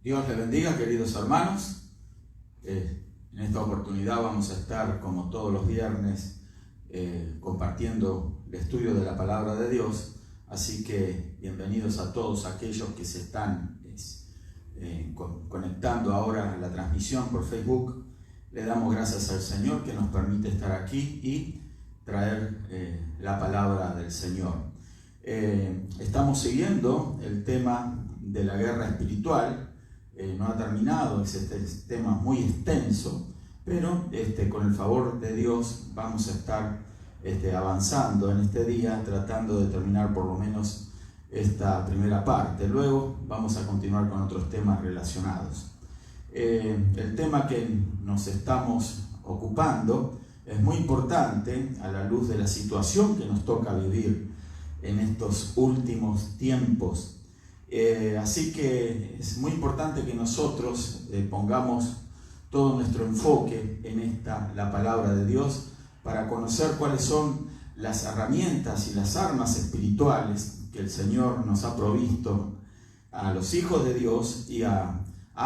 Dios les bendiga, queridos hermanos. En esta oportunidad vamos a estar, como todos los viernes, compartiendo el estudio de la palabra de Dios. Así que bienvenidos a todos aquellos que se están conectando ahora a la transmisión por Facebook. Le damos gracias al Señor que nos permite estar aquí y traer la palabra del Señor. Estamos siguiendo el tema de la guerra espiritual. No ha terminado, es este tema muy extenso, pero con el favor de Dios vamos a estar avanzando en este día, tratando de terminar por lo menos esta primera parte. Luego vamos a continuar con otros temas relacionados. El tema que nos estamos ocupando es muy importante a la luz de la situación que nos toca vivir en estos últimos tiempos. Así que es muy importante que nosotros pongamos todo nuestro enfoque en la palabra de Dios, para conocer cuáles son las herramientas y las armas espirituales que el Señor nos ha provisto a los hijos de Dios y a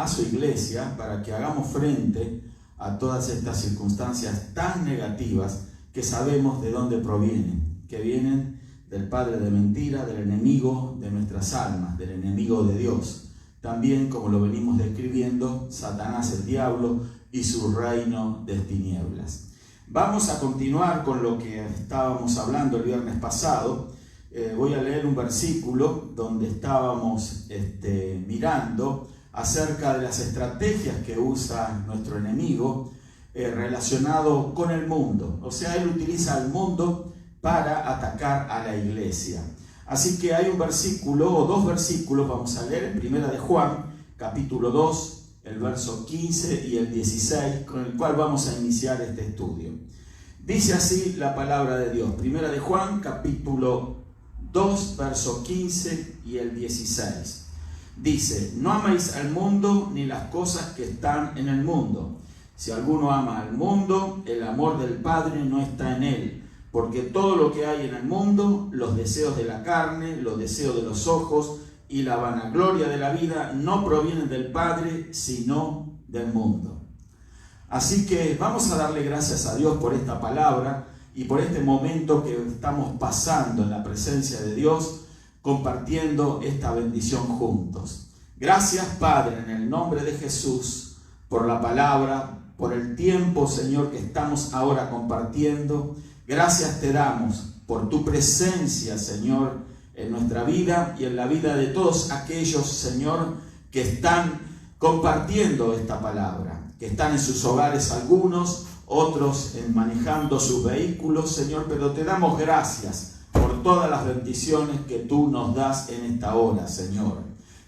su iglesia, para que hagamos frente a todas estas circunstancias tan negativas que sabemos de dónde provienen, que vienen del padre de mentira, del enemigo de nuestras almas, del enemigo de Dios. También, como lo venimos describiendo, Satanás, el diablo, y su reino de tinieblas. Vamos a continuar con lo que estábamos hablando el viernes pasado. Voy a leer un versículo donde estábamos mirando acerca de las estrategias que usa nuestro enemigo relacionado con el mundo. O sea, él utiliza al mundo para atacar a la iglesia. Así que hay un versículo o dos versículos, vamos a leer en Primera de Juan, capítulo 2, el verso 15 y el 16, con el cual vamos a iniciar este estudio. Dice así la palabra de Dios, Primera de Juan, capítulo 2, verso 15 y el 16. Dice: no améis al mundo ni las cosas que están en el mundo. Si alguno ama al mundo, el amor del Padre no está en él. Porque todo lo que hay en el mundo, los deseos de la carne, los deseos de los ojos y la vanagloria de la vida, no provienen del Padre, sino del mundo. Así que vamos a darle gracias a Dios por esta palabra y por este momento que estamos pasando en la presencia de Dios, compartiendo esta bendición juntos. Gracias, Padre, en el nombre de Jesús, por la palabra, por el tiempo, Señor, que estamos ahora compartiendo. Gracias te damos por tu presencia, Señor, en nuestra vida y en la vida de todos aquellos, Señor, que están compartiendo esta palabra, que están en sus hogares algunos, otros manejando sus vehículos, Señor, pero te damos gracias por todas las bendiciones que tú nos das en esta hora, Señor.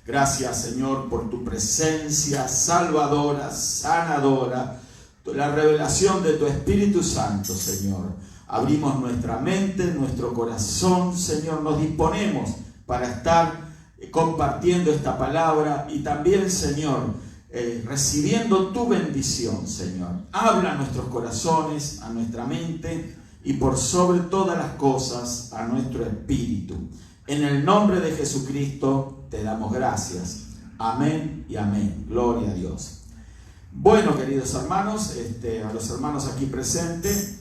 Gracias, Señor, por tu presencia salvadora, sanadora, la revelación de tu Espíritu Santo, Señor. Abrimos nuestra mente, nuestro corazón, Señor, nos disponemos para estar compartiendo esta palabra y también, Señor, recibiendo tu bendición, Señor. Habla a nuestros corazones, a nuestra mente y por sobre todas las cosas a nuestro espíritu. En el nombre de Jesucristo te damos gracias. Amén y amén. Gloria a Dios. Bueno, queridos hermanos, a los hermanos aquí presentes,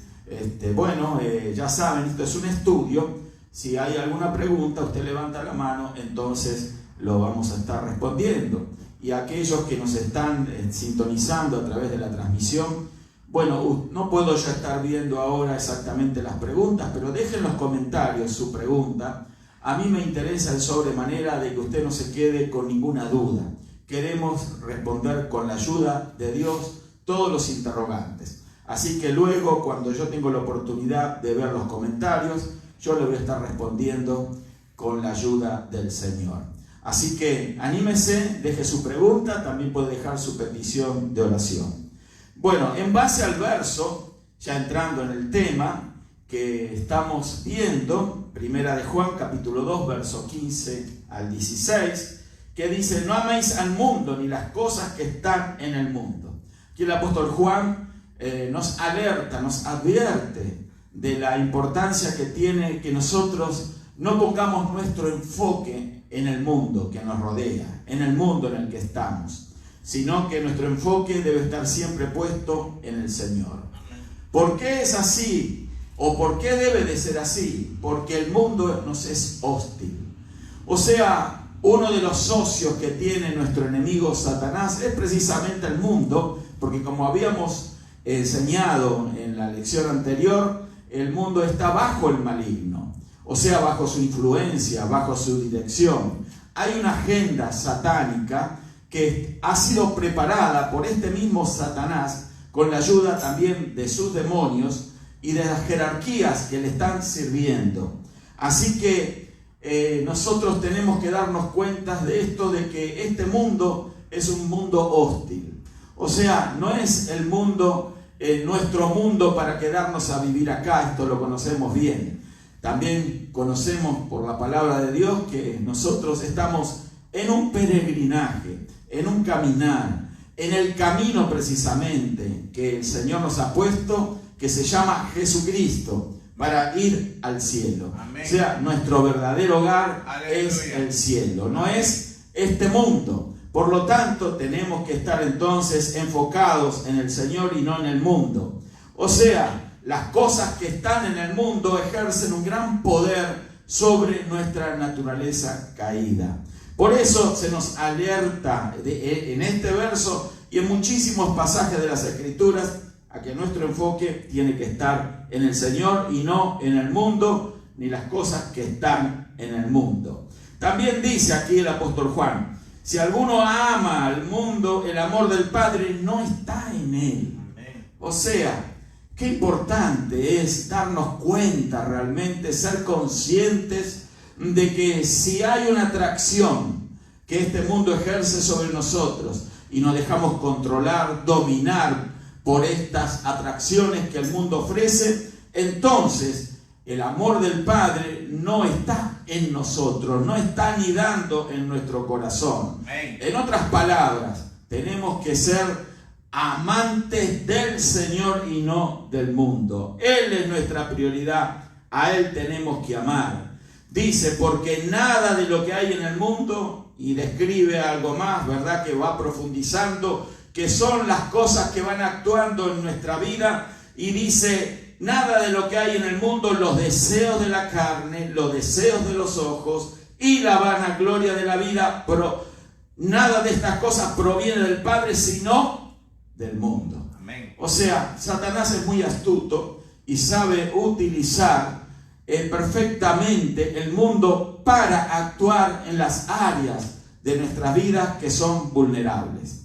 ya saben, esto es un estudio. Si hay alguna pregunta, usted levanta la mano, entonces lo vamos a estar respondiendo. Y aquellos que nos están sintonizando a través de la transmisión, bueno, no puedo ya estar viendo ahora exactamente las preguntas, pero dejen en los comentarios su pregunta. A mí me interesa de sobremanera de que usted no se quede con ninguna duda. Queremos responder con la ayuda de Dios todos los interrogantes. Así que luego, cuando yo tengo la oportunidad de ver los comentarios, yo le voy a estar respondiendo con la ayuda del Señor. Así que anímese, deje su pregunta, también puede dejar su petición de oración. Bueno, en base al verso, ya entrando en el tema que estamos viendo, Primera de Juan, capítulo 2, verso 15 al 16, que dice: no améis al mundo ni las cosas que están en el mundo. Aquí el apóstol Juan nos alerta, nos advierte de la importancia que tiene que nosotros no pongamos nuestro enfoque en el mundo que nos rodea, en el mundo en el que estamos, sino que nuestro enfoque debe estar siempre puesto en el Señor. ¿Por qué es así? ¿O por qué debe de ser así? Porque el mundo nos es hostil. O sea, uno de los socios que tiene nuestro enemigo Satanás es precisamente el mundo, porque como habíamos enseñado en la lección anterior, el mundo está bajo el maligno, o sea, bajo su influencia, bajo su dirección. Hay una agenda satánica que ha sido preparada por este mismo Satanás, con la ayuda también de sus demonios y de las jerarquías que le están sirviendo. Así que nosotros tenemos que darnos cuenta de esto, de que este mundo es un mundo hostil. O sea, no es el mundo, nuestro mundo para quedarnos a vivir acá, esto lo conocemos bien. También conocemos por la palabra de Dios que nosotros estamos en un peregrinaje, en un caminar, en el camino precisamente que el Señor nos ha puesto, que se llama Jesucristo, para ir al cielo. Amén. O sea, nuestro verdadero hogar es el cielo, no es este mundo. Por lo tanto, tenemos que estar entonces enfocados en el Señor y no en el mundo. O sea, las cosas que están en el mundo ejercen un gran poder sobre nuestra naturaleza caída. Por eso se nos alerta en este verso y en muchísimos pasajes de las Escrituras a que nuestro enfoque tiene que estar en el Señor y no en el mundo, ni las cosas que están en el mundo. También dice aquí el apóstol Juan: si alguno ama al mundo, el amor del Padre no está en él. O sea, qué importante es darnos cuenta realmente, ser conscientes de que si hay una atracción que este mundo ejerce sobre nosotros y nos dejamos controlar, dominar por estas atracciones que el mundo ofrece, entonces el amor del Padre no está en nosotros, no está anidando en nuestro corazón. En otras palabras, tenemos que ser amantes del Señor y no del mundo. Él es nuestra prioridad, a Él tenemos que amar. Dice, porque nada de lo que hay en el mundo, y describe algo más, ¿verdad?, que va profundizando, que son las cosas que van actuando en nuestra vida, y dice, nada de lo que hay en el mundo, los deseos de la carne, los deseos de los ojos y la vanagloria de la vida, nada de estas cosas proviene del Padre, sino del mundo. Amén. O sea, Satanás es muy astuto y sabe utilizar perfectamente el mundo para actuar en las áreas de nuestras vidas que son vulnerables.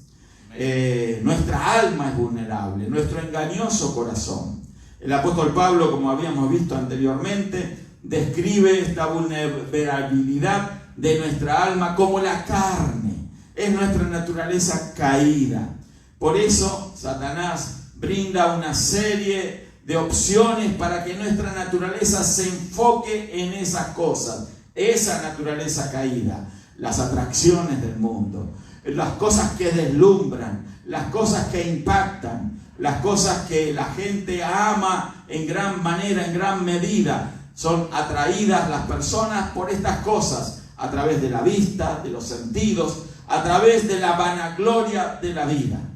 Nuestra alma es vulnerable, nuestro engañoso corazón. El apóstol Pablo, como habíamos visto anteriormente, describe esta vulnerabilidad de nuestra alma como la carne. Es nuestra naturaleza caída. Por eso Satanás brinda una serie de opciones para que nuestra naturaleza se enfoque en esas cosas, esa naturaleza caída, las atracciones del mundo, las cosas que deslumbran, las cosas que impactan, las cosas que la gente ama en gran manera, en gran medida. Son atraídas las personas por estas cosas, a través de la vista, de los sentidos, a través de la vanagloria de la vida.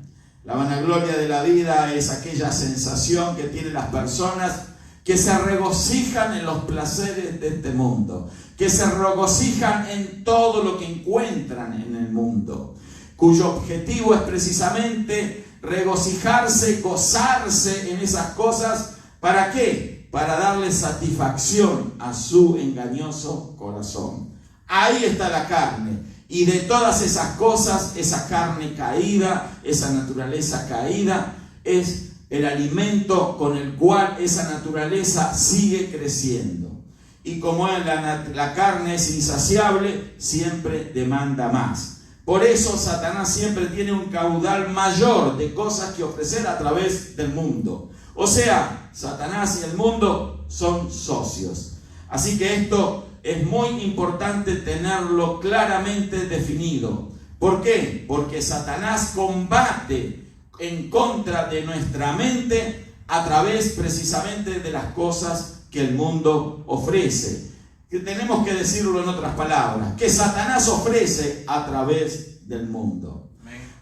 La vanagloria de la vida es aquella sensación que tienen las personas que se regocijan en los placeres de este mundo, que se regocijan en todo lo que encuentran en el mundo, cuyo objetivo es precisamente regocijarse, gozarse en esas cosas. ¿Para qué? Para darle satisfacción a su engañoso corazón. Ahí está la carne. Y de todas esas cosas, esa carne caída, esa naturaleza caída, es el alimento con el cual esa naturaleza sigue creciendo. Y como la carne es insaciable, siempre demanda más. Por eso Satanás siempre tiene un caudal mayor de cosas que ofrecer a través del mundo. O sea, Satanás y el mundo son socios. Así que esto es muy importante tenerlo claramente definido. ¿Por qué? Porque Satanás combate en contra de nuestra mente a través precisamente de las cosas que el mundo ofrece. que tenemos que decirlo en otras palabras, que Satanás ofrece a través del mundo.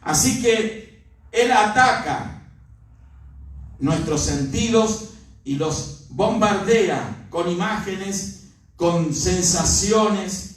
Así que él ataca nuestros sentidos y los bombardea con imágenes, con sensaciones,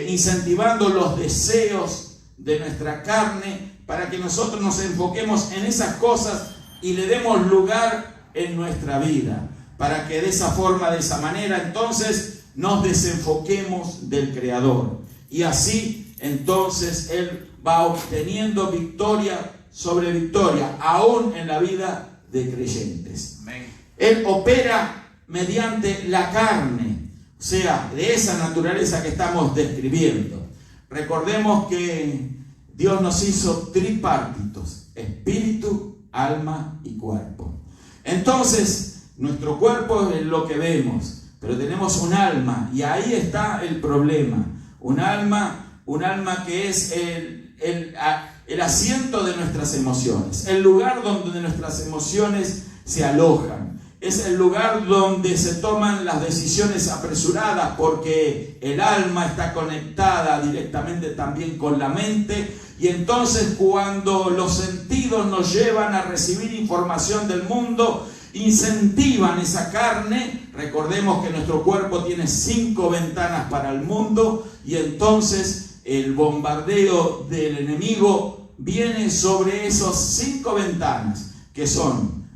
incentivando los deseos de nuestra carne para que nosotros nos enfoquemos en esas cosas y le demos lugar en nuestra vida, para que de esa forma, de esa manera, entonces nos desenfoquemos del Creador. Y así, entonces, Él va obteniendo victoria sobre victoria, aún en la vida de creyentes. Amén. Él opera mediante la carne, o sea, de esa naturaleza que estamos describiendo. Recordemos que Dios nos hizo tripartitos: espíritu, alma y cuerpo. Entonces, nuestro cuerpo es lo que vemos, pero tenemos un alma, y ahí está el problema. Un alma que es el asiento de nuestras emociones, el lugar donde nuestras emociones se alojan. Es el lugar donde se toman las decisiones apresuradas, porque el alma está conectada directamente también con la mente, y entonces cuando los sentidos nos llevan a recibir información del mundo, incentivan esa carne. Recordemos que nuestro cuerpo tiene 5 ventanas para el mundo, y entonces el bombardeo del enemigo viene sobre esos 5 ventanas, que son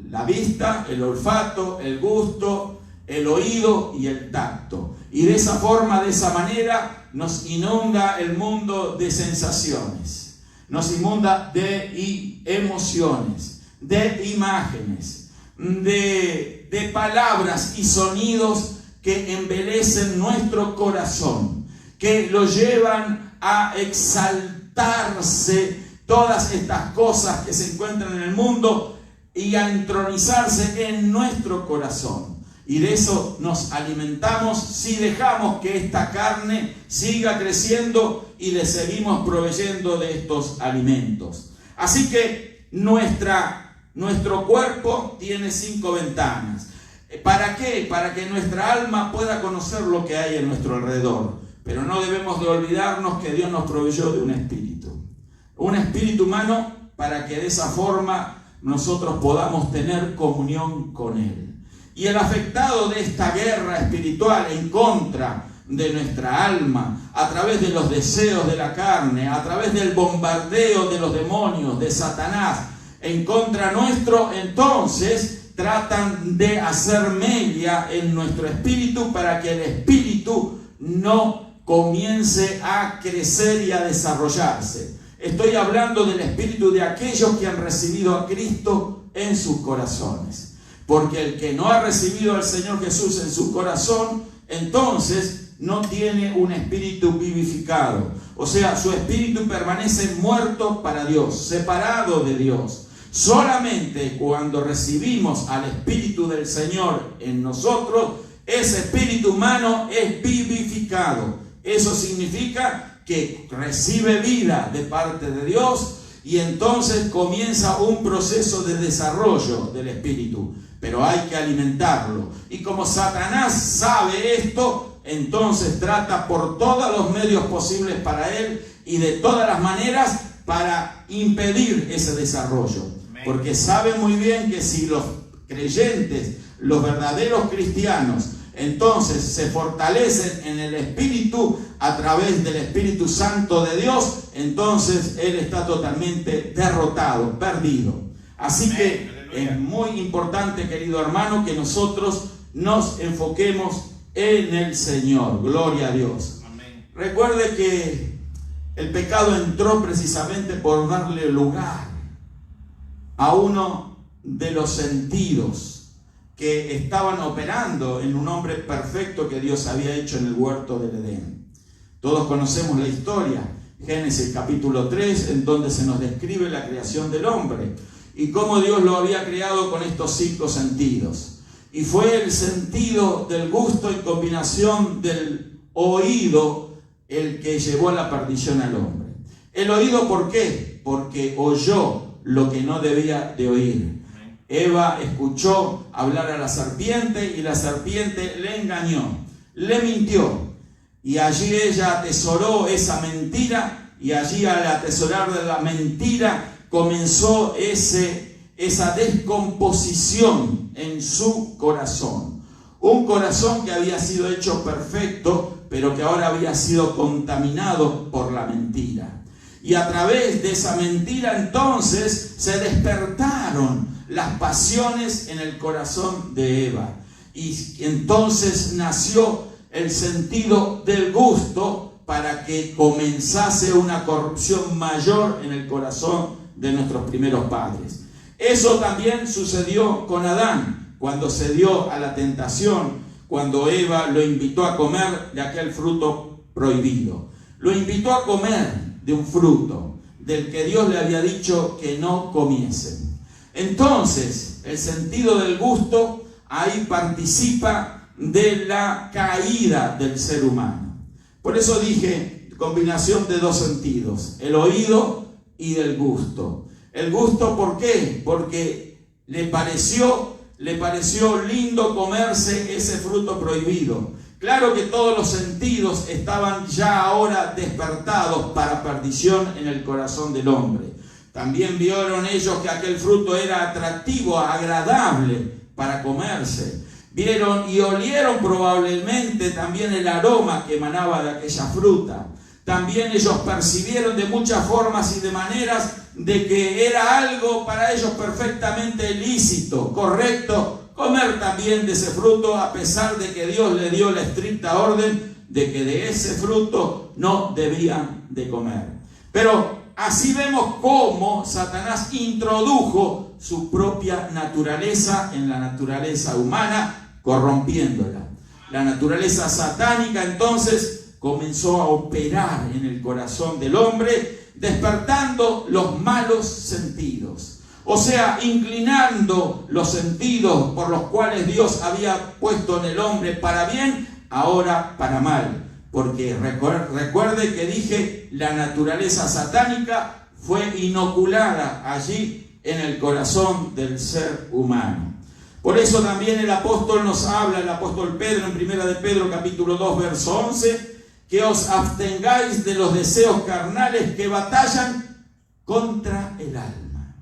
la vista, el olfato, el gusto, el oído y el tacto. Y de esa forma, de esa manera, nos inunda el mundo de sensaciones, nos inunda de emociones, de imágenes, de palabras y sonidos que embelecen nuestro corazón, que lo llevan a exaltarse todas estas cosas que se encuentran en el mundo y a entronizarse en nuestro corazón. Y de eso nos alimentamos si dejamos que esta carne siga creciendo y le seguimos proveyendo de estos alimentos. Así que nuestro cuerpo tiene 5 ventanas. ¿Para qué? Para que nuestra alma pueda conocer lo que hay en nuestro alrededor. Pero no debemos de olvidarnos que Dios nos proveyó de un espíritu humano, para que de esa forma nosotros podamos tener comunión con Él. Y el afectado de esta guerra espiritual en contra de nuestra alma, a través de los deseos de la carne, a través del bombardeo de los demonios, de Satanás, en contra nuestro, entonces tratan de hacer mella en nuestro espíritu, para que el espíritu no comience a crecer y a desarrollarse. Estoy hablando del espíritu de aquellos que han recibido a Cristo en sus corazones. Porque el que no ha recibido al Señor Jesús en su corazón, entonces no tiene un espíritu vivificado. O sea, su espíritu permanece muerto para Dios, separado de Dios. Solamente cuando recibimos al Espíritu del Señor en nosotros, ese espíritu humano es vivificado. Eso significa que recibe vida de parte de Dios, y entonces comienza un proceso de desarrollo del espíritu. Pero hay que alimentarlo. Y como Satanás sabe esto, entonces trata por todos los medios posibles para él y de todas las maneras para impedir ese desarrollo. Porque sabe muy bien que si los creyentes, los verdaderos cristianos, entonces se fortalecen en el Espíritu a través del Espíritu Santo de Dios, entonces él está totalmente derrotado, perdido. Así que es muy importante, querido hermano, que nosotros nos enfoquemos en el Señor. Gloria a Dios. Amén. Recuerde que el pecado entró precisamente por darle lugar a uno de los sentidos que estaban operando en un hombre perfecto que Dios había hecho en el huerto del Edén. Todos conocemos la historia, Génesis capítulo 3, en donde se nos describe la creación del hombre y cómo Dios lo había creado con estos 5 sentidos. Y fue el sentido del gusto en combinación del oído el que llevó a la perdición al hombre. El oído, ¿por qué? Porque oyó lo que no debía de oír. Eva escuchó hablar a la serpiente y la serpiente le engañó. le mintió. Y allí ella atesoró esa mentira, y allí al atesorar de la mentira comenzó esa descomposición en su corazón. Un corazón que había sido hecho perfecto, pero que ahora había sido contaminado por la mentira. Y a través de esa mentira entonces se despertaron las pasiones en el corazón de Eva. Y entonces nació el sentido del gusto para que comenzase una corrupción mayor en el corazón de nuestros primeros padres. Eso también sucedió con Adán, cuando se dio a la tentación, cuando Eva lo invitó a comer de aquel fruto prohibido. Lo invitó a comer de un fruto del que Dios le había dicho que no comiesen. Entonces, el sentido del gusto ahí participa de la caída del ser humano. Por eso dije, combinación de dos sentidos, el oído y del gusto. El gusto, ¿por qué? Porque le pareció lindo comerse ese fruto prohibido. Claro que todos los sentidos estaban ya ahora despertados para perdición en el corazón del hombre. También vieron ellos que aquel fruto era atractivo, agradable para comerse. Vieron y olieron probablemente también el aroma que emanaba de aquella fruta. También ellos percibieron de muchas formas y de maneras de que era algo para ellos perfectamente lícito, correcto, comer también de ese fruto, a pesar de que Dios le dio la estricta orden de que de ese fruto no debían de comer. Pero así vemos cómo Satanás introdujo su propia naturaleza en la naturaleza humana, corrompiéndola. La naturaleza satánica entonces comenzó a operar en el corazón del hombre, despertando los malos sentidos. O sea, inclinando los sentidos por los cuales Dios había puesto en el hombre para bien, ahora para mal. Porque recuerde que dije, la naturaleza satánica fue inoculada allí en el corazón del ser humano. Por eso también el apóstol nos habla, el apóstol Pedro, en 1 de Pedro capítulo 2, verso 11, que os abstengáis de los deseos carnales que batallan contra el alma.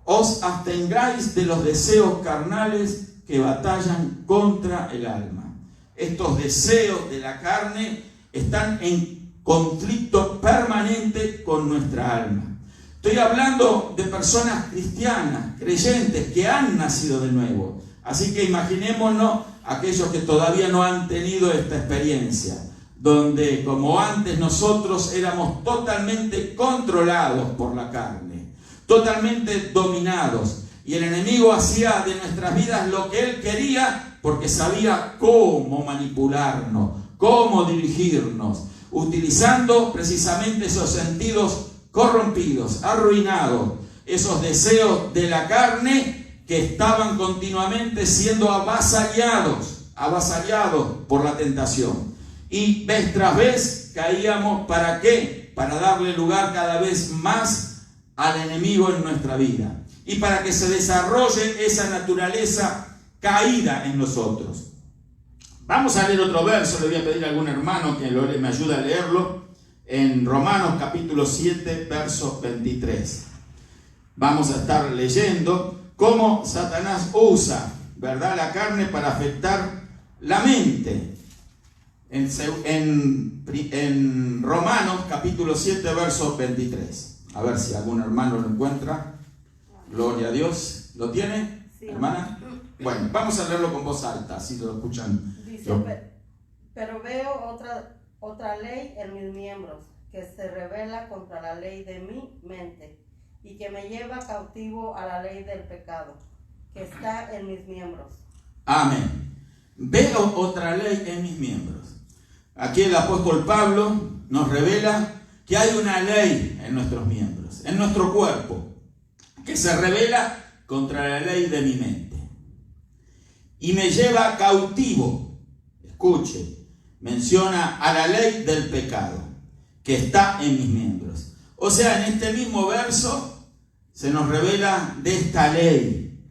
Os abstengáis de los deseos carnales que batallan contra el alma. Estos deseos de la carne están en conflicto permanente con nuestra alma. Estoy hablando de personas cristianas, creyentes, que han nacido de nuevo. Así que imaginémonos aquellos que todavía no han tenido esta experiencia, donde como antes nosotros éramos totalmente controlados por la carne, totalmente dominados, y el enemigo hacía de nuestras vidas lo que él quería, porque sabía cómo manipularnos, cómo dirigirnos, utilizando precisamente esos sentidos corrompidos, arruinados, esos deseos de la carne que estaban continuamente siendo avasallados por la tentación. Y vez tras vez caíamos, ¿para qué? Para darle lugar cada vez más al enemigo en nuestra vida y para que se desarrolle esa naturaleza caída en nosotros. Vamos a leer otro verso. Le voy a pedir a algún hermano que me ayude a leerlo en Romanos capítulo 7 verso 23. Vamos a estar leyendo cómo Satanás usa, ¿verdad?, la carne para afectar la mente. En Romanos capítulo 7 verso 23. A ver si algún hermano lo encuentra. Gloria a Dios. ¿Lo tiene, sí, hermana? Bueno, vamos a leerlo con voz alta, así lo escuchan. Dice, pero veo otra ley en mis miembros, que se revela contra la ley de mi mente, y que me lleva cautivo a la ley del pecado, que está en mis miembros. Amén. Veo otra ley en mis miembros. Aquí el apóstol Pablo nos revela que hay una ley en nuestros miembros, en nuestro cuerpo, que se revela contra la ley de mi mente. Y me lleva cautivo. Escuche, menciona a la ley del pecado, que está en mis miembros. O sea, en este mismo verso se nos revela de esta ley,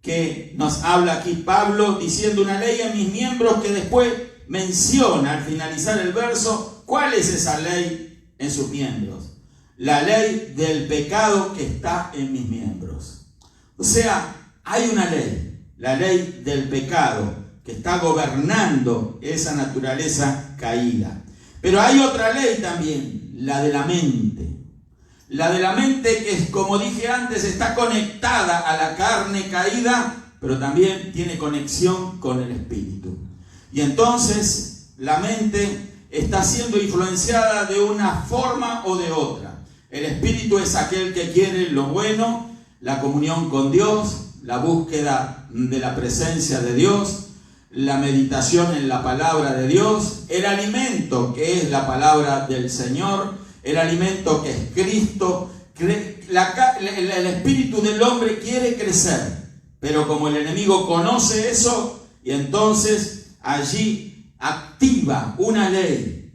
que nos habla aquí Pablo, diciendo una ley en mis miembros que después menciona al finalizar el verso cuál es esa ley en sus miembros. La ley del pecado que está en mis miembros. O sea, hay una ley, la ley del pecado, que está gobernando esa naturaleza caída. Pero hay otra ley también, la de la mente. La de la mente que, como dije antes, está conectada a la carne caída, pero también tiene conexión con el espíritu. Y entonces la mente está siendo influenciada de una forma o de otra. El espíritu es aquel que quiere lo bueno, la comunión con Dios, la búsqueda de la presencia de Dios, la meditación en la palabra de Dios, el alimento que es la palabra del Señor, el alimento que es Cristo. El espíritu del hombre quiere crecer, pero como el enemigo conoce eso, y entonces allí activa una ley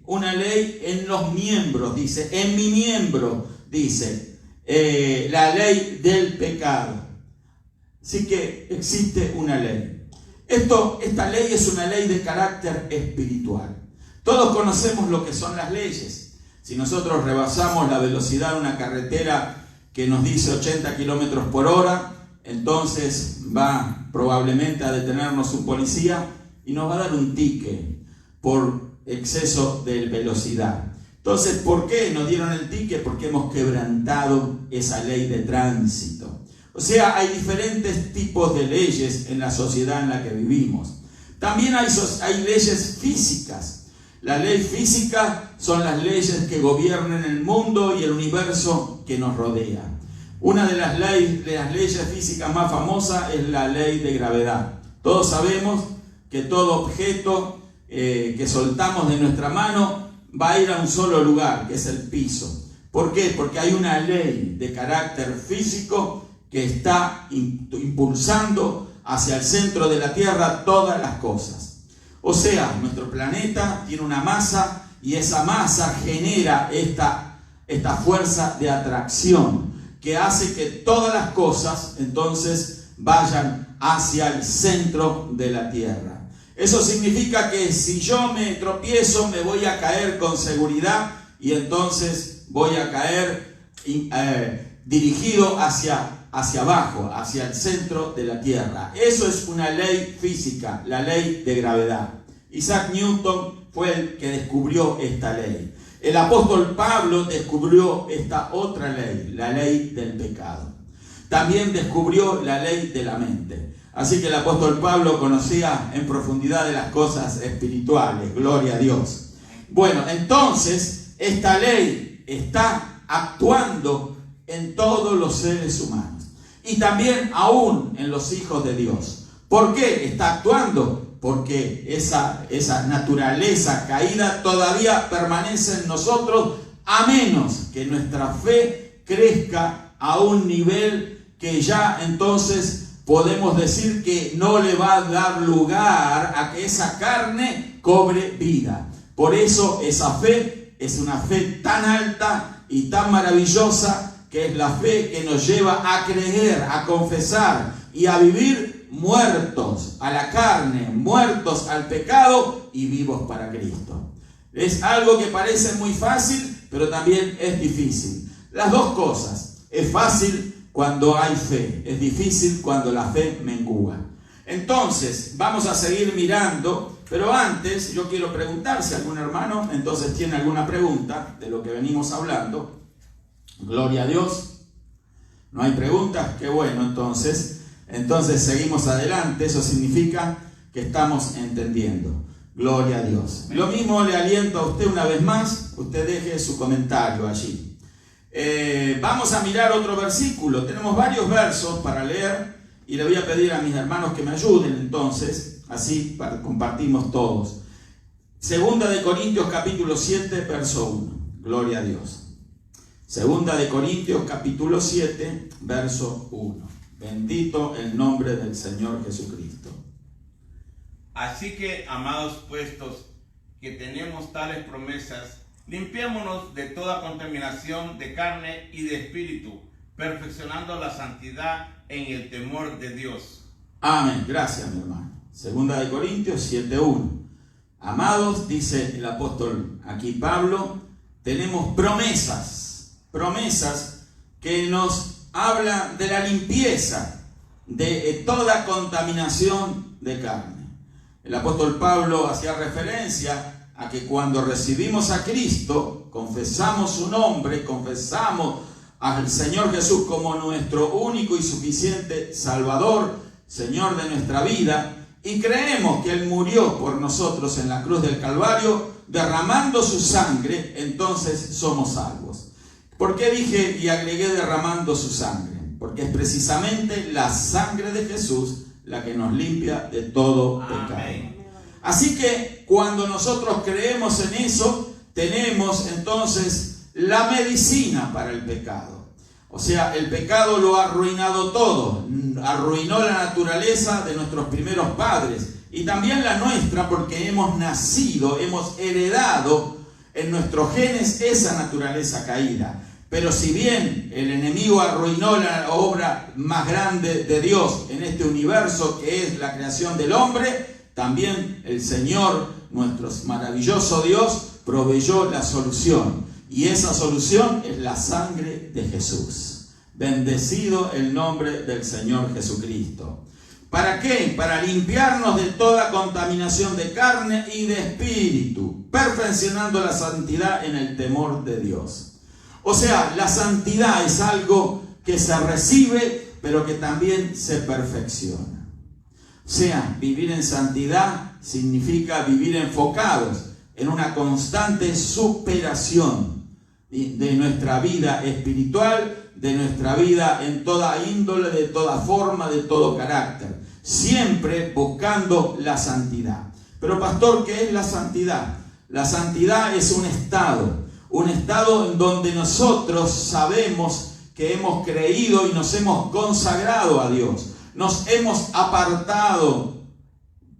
en los miembros, dice, en mi miembro, dice, la ley del pecado. Así que existe una ley. Esta ley es una ley de carácter espiritual. Todos conocemos lo que son las leyes. Si nosotros rebasamos la velocidad de una carretera que nos dice 80 kilómetros por hora, entonces va probablemente a detenernos un policía y nos va a dar un ticket por exceso de velocidad. Entonces, ¿por qué nos dieron el ticket? Porque hemos quebrantado esa ley de tránsito. O sea, hay diferentes tipos de leyes en la sociedad en la que vivimos. También hay leyes físicas. La ley física son las leyes que gobiernan el mundo y el universo que nos rodea. Una de las leyes físicas más famosas es la ley de gravedad. Todos sabemos que todo objeto que soltamos de nuestra mano va a ir a un solo lugar, que es el piso. ¿Por qué? Porque hay una ley de carácter físico que está impulsando hacia el centro de la Tierra todas las cosas. O sea, nuestro planeta tiene una masa y esa masa genera esta fuerza de atracción que hace que todas las cosas entonces vayan hacia el centro de la Tierra. Eso significa que si yo me tropiezo me voy a caer con seguridad y entonces voy a caer dirigido hacia abajo, hacia el centro de la Tierra. Eso es una ley física, la ley de gravedad. Isaac Newton fue el que descubrió esta ley. El apóstol Pablo descubrió esta otra ley, la ley del pecado. También descubrió la ley de la mente. Así que el apóstol Pablo conocía en profundidad de las cosas espirituales. Gloria a Dios. Bueno, entonces esta ley está actuando en todos los seres humanos y también aún en los hijos de Dios. ¿Por qué está actuando? Porque esa naturaleza caída todavía permanece en nosotros, a menos que nuestra fe crezca a un nivel que ya entonces podemos decir que no le va a dar lugar a que esa carne cobre vida. Por eso esa fe es una fe tan alta y tan maravillosa, que es la fe que nos lleva a creer, a confesar y a vivir muertos a la carne, muertos al pecado y vivos para Cristo. Es algo que parece muy fácil, pero también es difícil. Las dos cosas. Es fácil cuando hay fe, es difícil cuando la fe mengua. Entonces, vamos a seguir mirando, pero antes yo quiero preguntar si algún hermano entonces tiene alguna pregunta de lo que venimos hablando. Gloria a Dios. ¿No hay preguntas? Qué bueno, entonces seguimos adelante. Eso significa que estamos entendiendo. Gloria a Dios. Lo mismo le aliento a usted una vez más. Usted deje su comentario allí. Vamos a mirar otro versículo. Tenemos varios versos para leer y le voy a pedir a mis hermanos que me ayuden entonces. Así compartimos todos. Segunda de Corintios capítulo 7 verso 1. Gloria a Dios. Segunda de Corintios capítulo 7 verso 1. Bendito el nombre del Señor Jesucristo. Así que, amados, puestos que tenemos tales promesas, limpiémonos de toda contaminación de carne y de espíritu, perfeccionando la santidad en el temor de Dios. Amén. Gracias, mi hermano. Segunda de Corintios 7:1. Amados, dice el apóstol aquí Pablo, tenemos promesas que nos hablan de la limpieza de toda contaminación de carne. El apóstol Pablo hacía referencia a que cuando recibimos a Cristo, confesamos su nombre, confesamos al Señor Jesús como nuestro único y suficiente Salvador, Señor de nuestra vida, y creemos que Él murió por nosotros en la cruz del Calvario, derramando su sangre, entonces somos salvos. ¿Por qué dije y agregué derramando su sangre? Porque es precisamente la sangre de Jesús la que nos limpia de todo pecado. Así que cuando nosotros creemos en eso, tenemos entonces la medicina para el pecado. O sea, el pecado lo ha arruinado todo, arruinó la naturaleza de nuestros primeros padres y también la nuestra, porque hemos nacido, hemos heredado en nuestros genes esa naturaleza caída. Pero si bien el enemigo arruinó la obra más grande de Dios en este universo que es la creación del hombre, también el Señor, nuestro maravilloso Dios, proveyó la solución. Y esa solución es la sangre de Jesús. Bendecido el nombre del Señor Jesucristo. ¿Para qué? Para limpiarnos de toda contaminación de carne y de espíritu, perfeccionando la santidad en el temor de Dios. O sea, la santidad es algo que se recibe, pero que también se perfecciona. O sea, vivir en santidad significa vivir enfocados en una constante superación de nuestra vida espiritual, de nuestra vida en toda índole, de toda forma, de todo carácter, siempre buscando la santidad. Pero pastor, ¿qué es la santidad? La santidad es un estado en donde nosotros sabemos que hemos creído y nos hemos consagrado a Dios, nos hemos apartado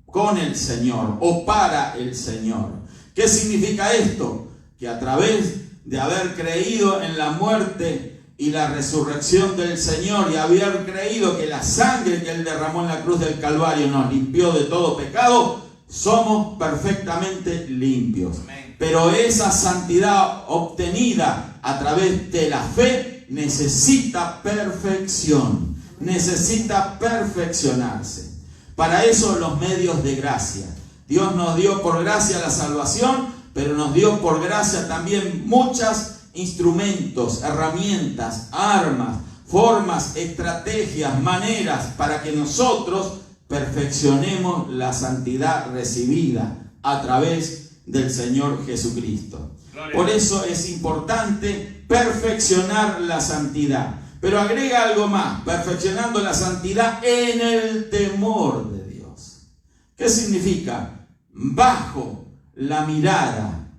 con el Señor o para el Señor. ¿Qué significa esto? Que a través de haber creído en la muerte y la resurrección del Señor y haber creído que la sangre que Él derramó en la cruz del Calvario nos limpió de todo pecado, somos perfectamente limpios. Pero esa santidad obtenida a través de la fe necesita perfección, necesita perfeccionarse. Para eso los medios de gracia. Dios nos dio por gracia la salvación, pero nos dio por gracia también muchos instrumentos, herramientas, armas, formas, estrategias, maneras para que nosotros perfeccionemos la santidad recibida a través del Señor Jesucristo. Por eso es importante perfeccionar la santidad. Pero agrega algo más, perfeccionando la santidad en el temor de Dios. ¿Qué significa? Bajo la mirada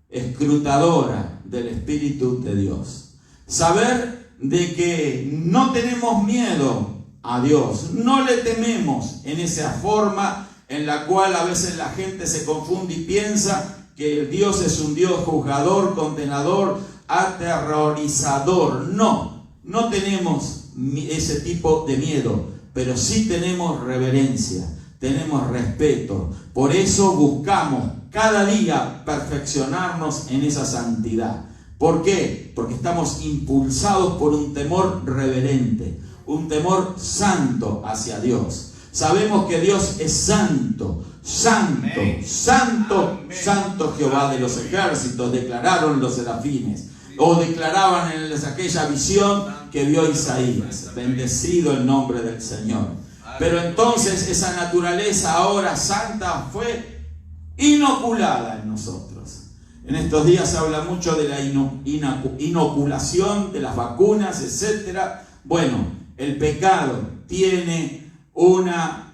escrutadora del Espíritu de Dios. Saber de que no tenemos miedo a Dios, no le tememos en esa forma en la cual a veces la gente se confunde y piensa que Dios es un Dios juzgador, condenador, aterrorizador. No tenemos ese tipo de miedo, pero sí tenemos reverencia, tenemos respeto. Por eso buscamos cada día perfeccionarnos en esa santidad. ¿Por qué? Porque estamos impulsados por un temor reverente, un temor santo hacia Dios. Sabemos que Dios es santo, santo, amén. Santo, amén. Santo Jehová de los ejércitos, declararon los serafines, o declaraban en aquella visión que vio Isaías. Bendecido el nombre del Señor. Pero entonces esa naturaleza ahora santa fue inoculada en nosotros. En estos días se habla mucho de la inoculación, de las vacunas, etc. Bueno, el pecado tiene una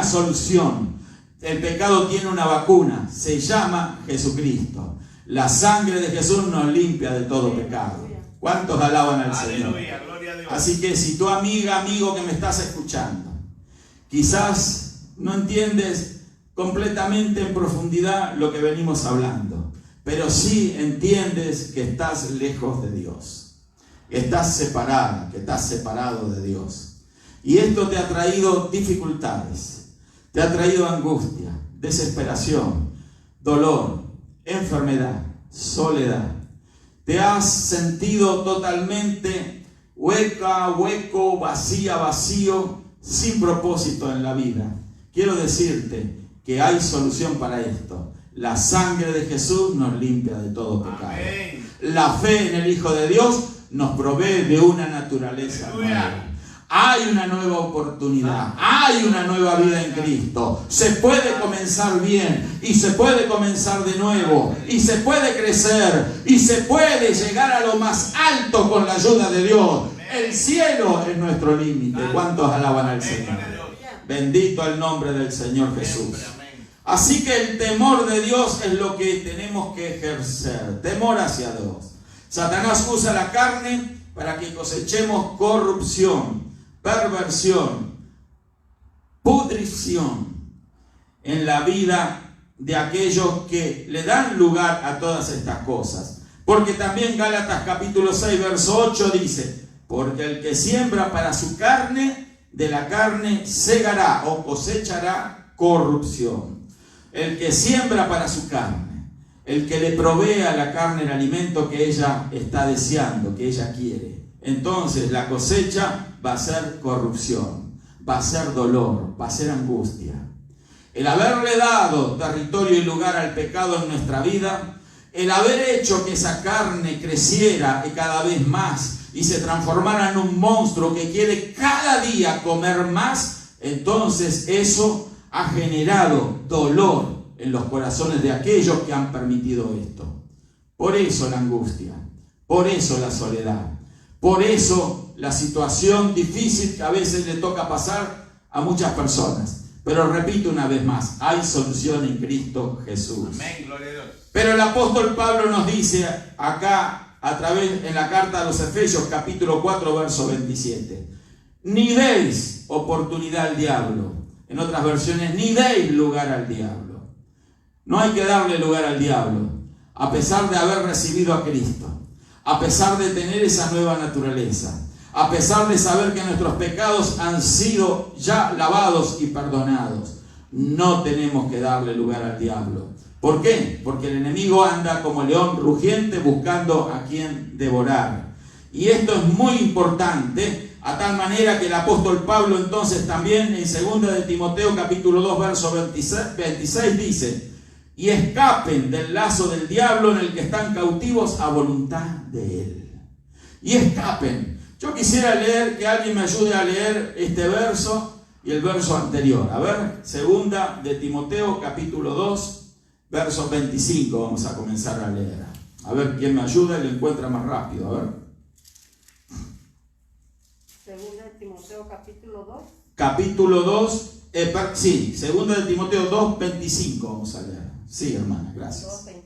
solución. El pecado tiene una vacuna, se llama Jesucristo. La sangre de Jesús nos limpia de todo pecado. ¿Cuántos alaban al Señor? Gloria a Dios. Así que si tu amiga, amigo que me estás escuchando, quizás no entiendes completamente en profundidad lo que venimos hablando, pero sí entiendes que estás lejos de Dios, que estás separada, que estás separado de Dios. Y esto te ha traído dificultades, te ha traído angustia, desesperación, dolor, enfermedad, soledad. Te has sentido totalmente hueco, vacía, vacío, sin propósito en la vida. Quiero decirte que hay solución para esto. La sangre de Jesús nos limpia de todo pecado. Amén. La fe en el Hijo de Dios nos provee de una naturaleza nueva. Hay una nueva oportunidad, hay una nueva vida en Cristo. Se puede comenzar bien y se puede comenzar de nuevo y se puede crecer y se puede llegar a lo más alto con la ayuda de Dios. El cielo es nuestro límite. ¿Cuántos alaban al Señor? Bendito el nombre del Señor Jesús. Así que el temor de Dios es lo que tenemos que ejercer. Temor hacia Dios. Satanás usa la carne para que cosechemos corrupción, perversión, pudrición en la vida de aquellos que le dan lugar a todas estas cosas. Porque también Gálatas capítulo 6 verso 8 dice: porque el que siembra para su carne, de la carne segará o cosechará corrupción. El que siembra para su carne, el que le provee a la carne el alimento que ella está deseando, que ella quiere, entonces la cosecha va a ser corrupción, va a ser dolor, va a ser angustia. El haberle dado territorio y lugar al pecado en nuestra vida, el haber hecho que esa carne creciera y cada vez más y se transformara en un monstruo que quiere cada día comer más, entonces eso ha generado dolor en los corazones de aquellos que han permitido esto. Por eso la angustia, por eso la soledad, por eso la situación difícil que a veces le toca pasar a muchas personas. Pero repito una vez más, hay solución en Cristo Jesús. Amén, gloria a Dios. Pero el apóstol Pablo nos dice acá, a través en la carta a los Efesios, capítulo 4, verso 27, ni deis oportunidad al diablo. En otras versiones, ni deis lugar al diablo. No hay que darle lugar al diablo, a pesar de haber recibido a Cristo, a pesar de tener esa nueva naturaleza, a pesar de saber que nuestros pecados han sido ya lavados y perdonados. No tenemos que darle lugar al diablo. ¿Por qué? Porque el enemigo anda como león rugiente buscando a quien devorar. Y esto es muy importante, a tal manera que el apóstol Pablo entonces también en 2 de Timoteo capítulo 2 verso 26 dice: y escapen del lazo del diablo en el que están cautivos a voluntad de él. Y escapen. Yo quisiera leer, que alguien me ayude a leer este verso y el verso anterior. A ver, 2 de Timoteo capítulo 2 verso 25 vamos a comenzar a leer. A ver quién me ayuda y lo encuentra más rápido. A ver. 2 de Timoteo capítulo 2. Capítulo 2, 2 de Timoteo 2, 25 vamos a leer. Sí, hermana, gracias. 2:25.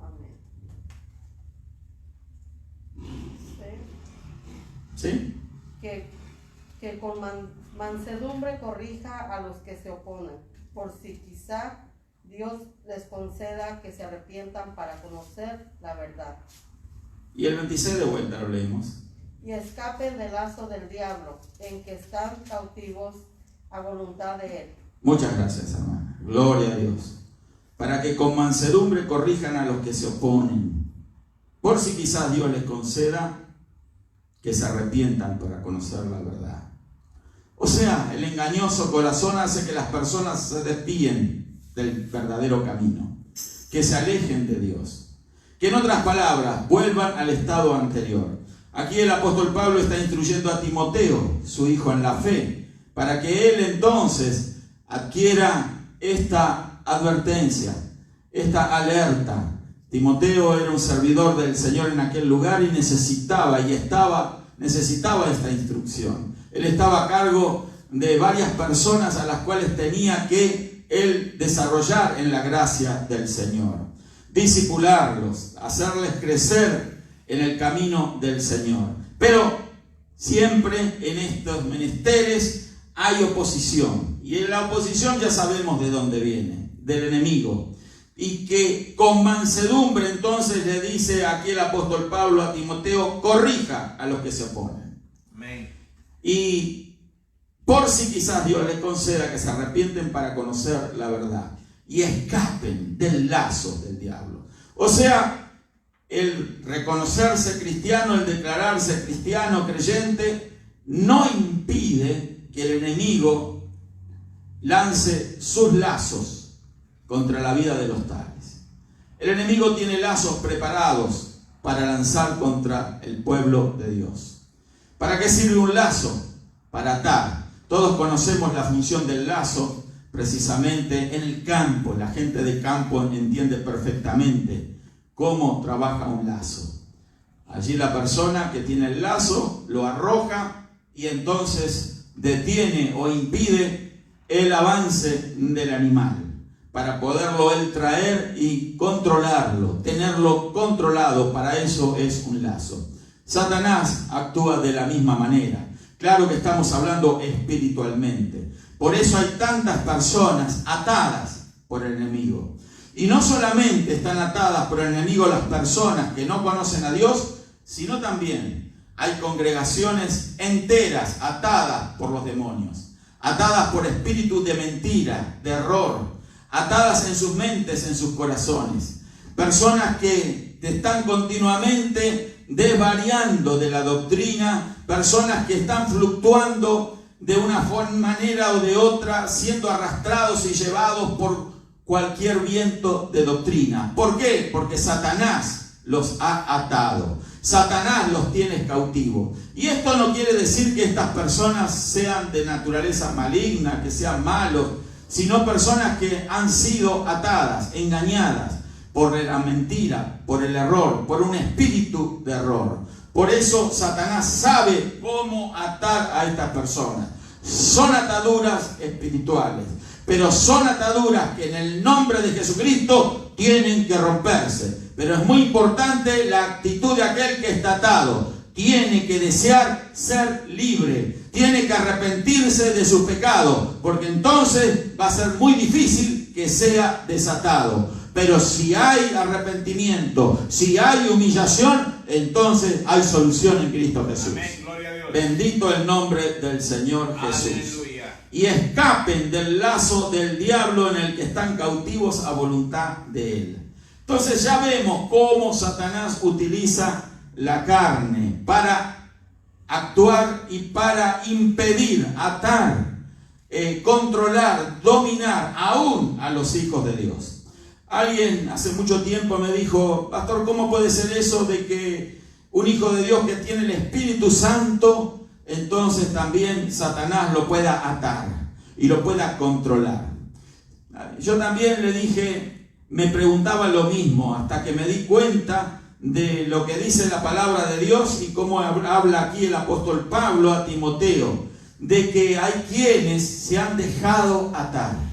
Amén. ¿Sí? Que con mansedumbre corrija a los que se oponen, por si quizá Dios les conceda que se arrepientan para conocer la verdad. Y el 26 de vuelta lo leemos. Y escapen del lazo del diablo, en que están cautivos a voluntad de él. Muchas gracias, hermana. Gloria a Dios. Para que con mansedumbre corrijan a los que se oponen, por si quizás Dios les conceda que se arrepientan para conocer la verdad. O sea, el engañoso corazón hace que las personas se desvíen del verdadero camino, que se alejen de Dios, que en otras palabras vuelvan al estado anterior. Aquí el apóstol Pablo está instruyendo a Timoteo, su hijo en la fe, para que él entonces adquiera esta advertencia, esta alerta. Timoteo era un servidor del Señor en aquel lugar y necesitaba esta instrucción. Él estaba a cargo de varias personas a las cuales tenía que él desarrollar en la gracia del Señor, discipularlos, hacerles crecer en el camino del Señor. Pero siempre en estos menesteres hay oposición, y en la oposición ya sabemos de dónde viene, del enemigo. Y que con mansedumbre entonces le dice aquí el apóstol Pablo a Timoteo: corrija a los que se oponen. Amén. y por si quizás Dios les conceda que se arrepienten para conocer la verdad y escapen del lazo del diablo. O sea, el reconocerse cristiano, el declararse cristiano, creyente, no impide que el enemigo lance sus lazos contra la vida de los tales. El enemigo tiene lazos preparados para lanzar contra el pueblo de Dios. ¿Para qué sirve un lazo? Para atar. Todos conocemos la función del lazo, precisamente en el campo. La gente de campo entiende perfectamente cómo trabaja un lazo. Allí la persona que tiene el lazo lo arroja y entonces detiene o impide el avance del animal, para poderlo él traer y controlarlo, tenerlo controlado. Para eso es un lazo. Satanás actúa de la misma manera. Claro que estamos hablando espiritualmente. Por eso hay tantas personas atadas por el enemigo. Y no solamente están atadas por el enemigo las personas que no conocen a Dios, sino también hay congregaciones enteras atadas por los demonios, atadas por espíritus de mentira, de error, atadas en sus mentes, en sus corazones. Personas que están continuamente desvariando de la doctrina, personas que están fluctuando de una manera o de otra, siendo arrastrados y llevados por cualquier viento de doctrina. ¿Por qué? Porque Satanás los ha atado. Satanás los tiene cautivos. Y esto no quiere decir que estas personas sean de naturaleza maligna, que sean malos, sino personas que han sido atadas, engañadas por la mentira, por el error, por un espíritu de error. Por eso Satanás sabe cómo atar a estas personas. Son ataduras espirituales, pero son ataduras que en el nombre de Jesucristo tienen que romperse. Pero es muy importante la actitud de aquel que está atado. Tiene que desear ser libre, tiene que arrepentirse de su pecado, porque entonces va a ser muy difícil que sea desatado. Pero si hay arrepentimiento, si hay humillación, entonces hay solución en Cristo Jesús. Amén, gloria a Dios. Bendito el nombre del Señor Jesús. Aleluya. Y escapen del lazo del diablo en el que están cautivos a voluntad de él. Entonces ya vemos cómo Satanás utiliza la carne para actuar y para impedir, atar, controlar, dominar aún a los hijos de Dios. Alguien hace mucho tiempo me dijo: pastor, ¿cómo puede ser eso de que un hijo de Dios que tiene el Espíritu Santo, entonces también Satanás lo pueda atar y lo pueda controlar? Yo también le dije, me preguntaba lo mismo, hasta que me di cuenta de lo que dice la palabra de Dios y cómo habla aquí el apóstol Pablo a Timoteo, de que hay quienes se han dejado atar.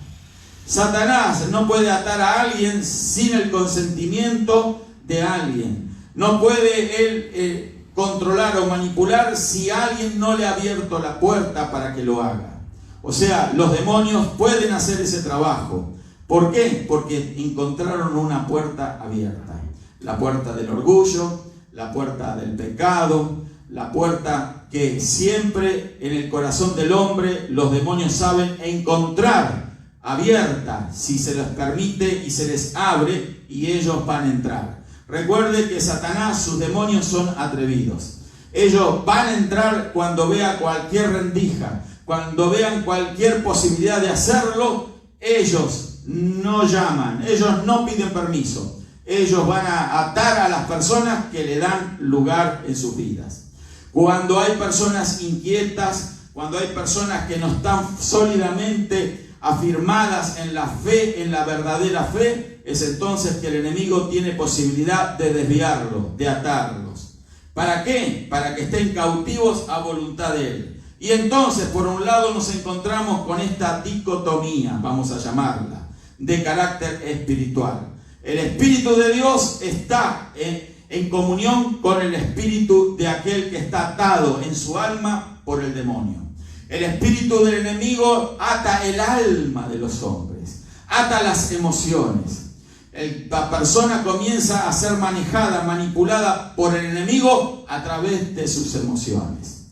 Satanás no puede atar a alguien sin el consentimiento de alguien. No puede él controlar o manipular si alguien no le ha abierto la puerta para que lo haga. O sea, los demonios pueden hacer ese trabajo. ¿Por qué? Porque encontraron una puerta abierta. La puerta del orgullo, la puerta del pecado, la puerta que siempre en el corazón del hombre los demonios saben encontrar abierta, si se les permite y se les abre, y ellos van a entrar. Recuerde que Satanás, sus demonios son atrevidos. Ellos van a entrar cuando vean cualquier rendija, cuando vean cualquier posibilidad de hacerlo. Ellos no llaman, ellos no piden permiso. Ellos van a atar a las personas que le dan lugar en sus vidas. Cuando hay personas inquietas, cuando hay personas que no están sólidamente afirmadas en la fe, en la verdadera fe, es entonces que el enemigo tiene posibilidad de desviarlos, de atarlos. ¿Para qué? Para que estén cautivos a voluntad de él. Y entonces, por un lado, nos encontramos con esta dicotomía, vamos a llamarla, de carácter espiritual. El Espíritu de Dios está en comunión con el espíritu de aquel que está atado en su alma por el demonio. El espíritu del enemigo ata el alma de los hombres, ata las emociones. La persona comienza a ser manejada, manipulada por el enemigo a través de sus emociones.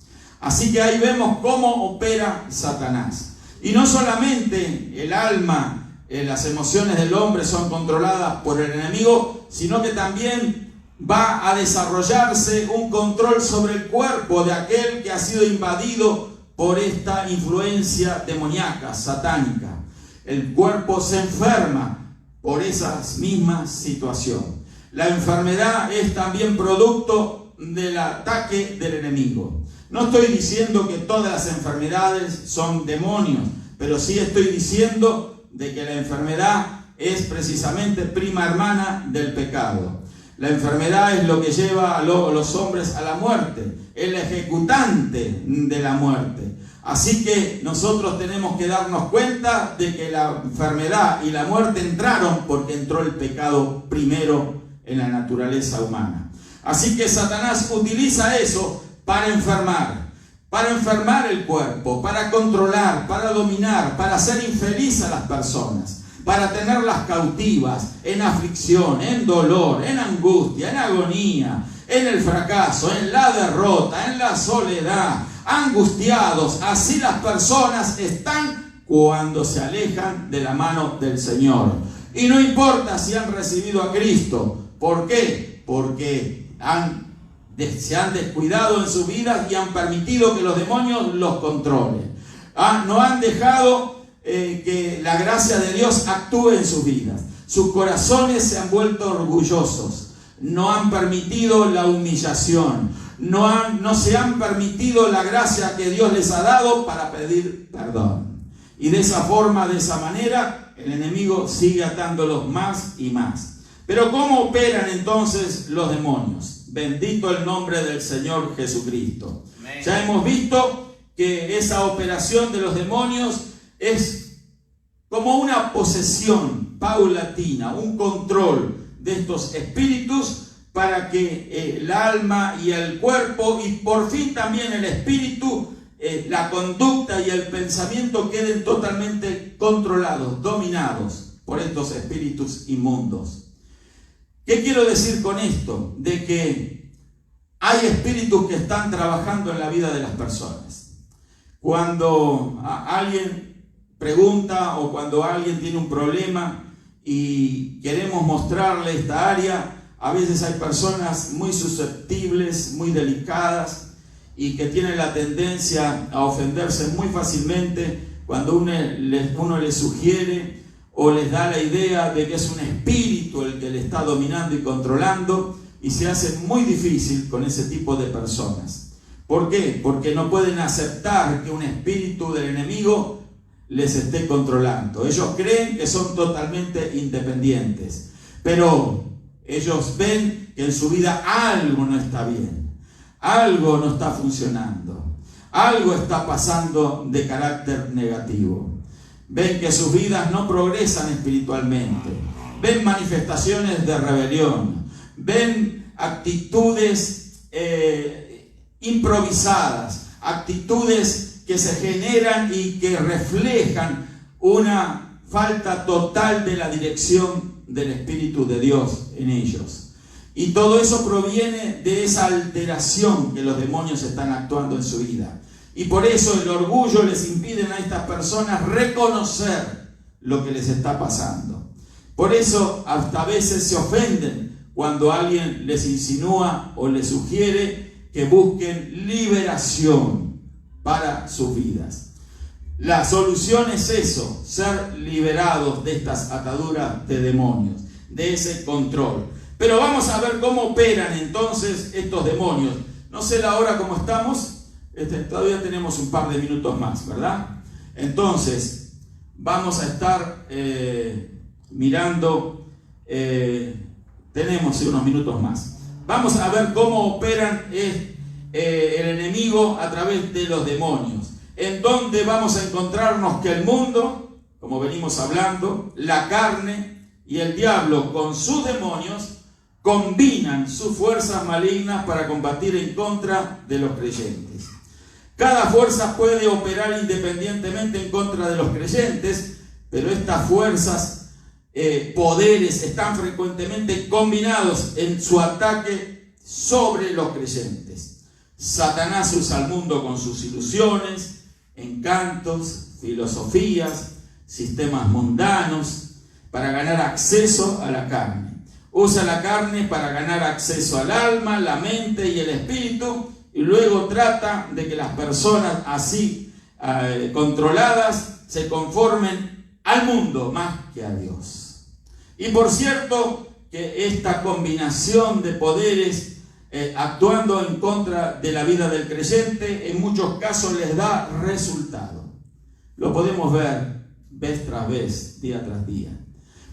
Así que ahí vemos cómo opera Satanás. Y no solamente el alma, las emociones del hombre son controladas por el enemigo, sino que también va a desarrollarse un control sobre el cuerpo de aquel que ha sido invadido por esta influencia demoníaca, satánica. El cuerpo se enferma por esa misma situación. La enfermedad es también producto del ataque del enemigo. No estoy diciendo que todas las enfermedades son demonios, pero sí estoy diciendo de que la enfermedad es precisamente prima hermana del pecado. La enfermedad es lo que lleva a los hombres a la muerte, el ejecutante de la muerte. Así que nosotros tenemos que darnos cuenta de que la enfermedad y la muerte entraron porque entró el pecado primero en la naturaleza humana. Así que Satanás utiliza eso para enfermar el cuerpo, para controlar, para dominar, para hacer infeliz a las personas, para tenerlas cautivas, en aflicción, en dolor, en angustia, en agonía, en el fracaso, en la derrota, en la soledad, angustiados. Así las personas están cuando se alejan de la mano del Señor. Y no importa si han recibido a Cristo. ¿Por qué? Porque se han descuidado en su vida y han permitido que los demonios los controlen. No han dejado que la gracia de Dios actúe en sus vidas. Sus corazones se han vuelto orgullosos. No han permitido la humillación. No se han permitido la gracia que Dios les ha dado para pedir perdón. Y de esa forma, de esa manera, el enemigo sigue atándolos más y más. Pero ¿cómo operan entonces los demonios? Bendito el nombre del Señor Jesucristo. Amén. Ya hemos visto que esa operación de los demonios es como una posesión paulatina, un control de estos espíritus para que el alma y el cuerpo y por fin también el espíritu, la conducta y el pensamiento queden totalmente controlados, dominados por estos espíritus inmundos. ¿Qué quiero decir con esto? De que hay espíritus que están trabajando en la vida de las personas. Cuando alguien pregunta o cuando alguien tiene un problema y queremos mostrarle esta área, a veces hay personas muy susceptibles, muy delicadas y que tienen la tendencia a ofenderse muy fácilmente cuando uno les sugiere o les da la idea de que es un espíritu el que le está dominando y controlando, y se hace muy difícil con ese tipo de personas. ¿Por qué? Porque no pueden aceptar que un espíritu del enemigo les esté controlando. Ellos creen que son totalmente independientes, pero ellos ven que en su vida algo no está bien, algo no está funcionando, algo está pasando de carácter negativo. Ven que sus vidas no progresan espiritualmente, ven manifestaciones de rebelión, ven actitudes improvisadas, actitudes que se generan y que reflejan una falta total de la dirección del Espíritu de Dios en ellos. Y todo eso proviene de esa alteración que los demonios están actuando en su vida. Y por eso el orgullo les impide a estas personas reconocer lo que les está pasando. Por eso hasta a veces se ofenden cuando alguien les insinúa o les sugiere que busquen liberación para sus vidas. La solución es eso, ser liberados de estas ataduras de demonios, de ese control. Pero vamos a ver cómo operan entonces estos demonios. No sé la hora cómo estamos. Todavía tenemos un par de minutos más, ¿verdad? Entonces, vamos a estar mirando, tenemos unos minutos más. Vamos a ver cómo operan el enemigo a través de los demonios. En donde vamos a encontrarnos que el mundo, como venimos hablando, la carne y el diablo con sus demonios combinan sus fuerzas malignas para combatir en contra de los creyentes. Cada fuerza puede operar independientemente en contra de los creyentes, pero estas fuerzas, poderes, están frecuentemente combinados en su ataque sobre los creyentes. Satanás usa al mundo con sus ilusiones, encantos, filosofías, sistemas mundanos para ganar acceso a la carne. Usa la carne para ganar acceso al alma, la mente y el espíritu, y luego trata de que las personas así controladas se conformen al mundo más que a Dios. Y por cierto que esta combinación de poderes actuando en contra de la vida del creyente en muchos casos les da resultado. Lo podemos ver vez tras vez, día tras día.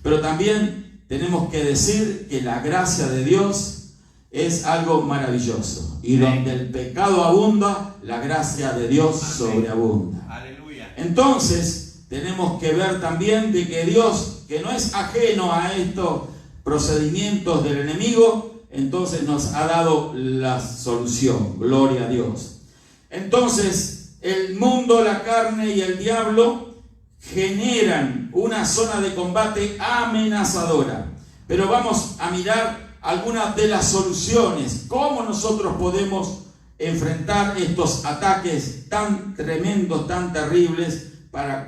Pero también tenemos que decir que la gracia de Dios es algo maravilloso. Y donde el pecado abunda, la gracia de Dios sobreabunda. Aleluya. Entonces, tenemos que ver también de que Dios, que no es ajeno a estos procedimientos del enemigo, entonces nos ha dado la solución. Gloria a Dios. Entonces, el mundo, la carne y el diablo generan una zona de combate amenazadora. Pero vamos a mirar algunas de las soluciones. ¿Cómo nosotros podemos enfrentar estos ataques tan tremendos, tan terribles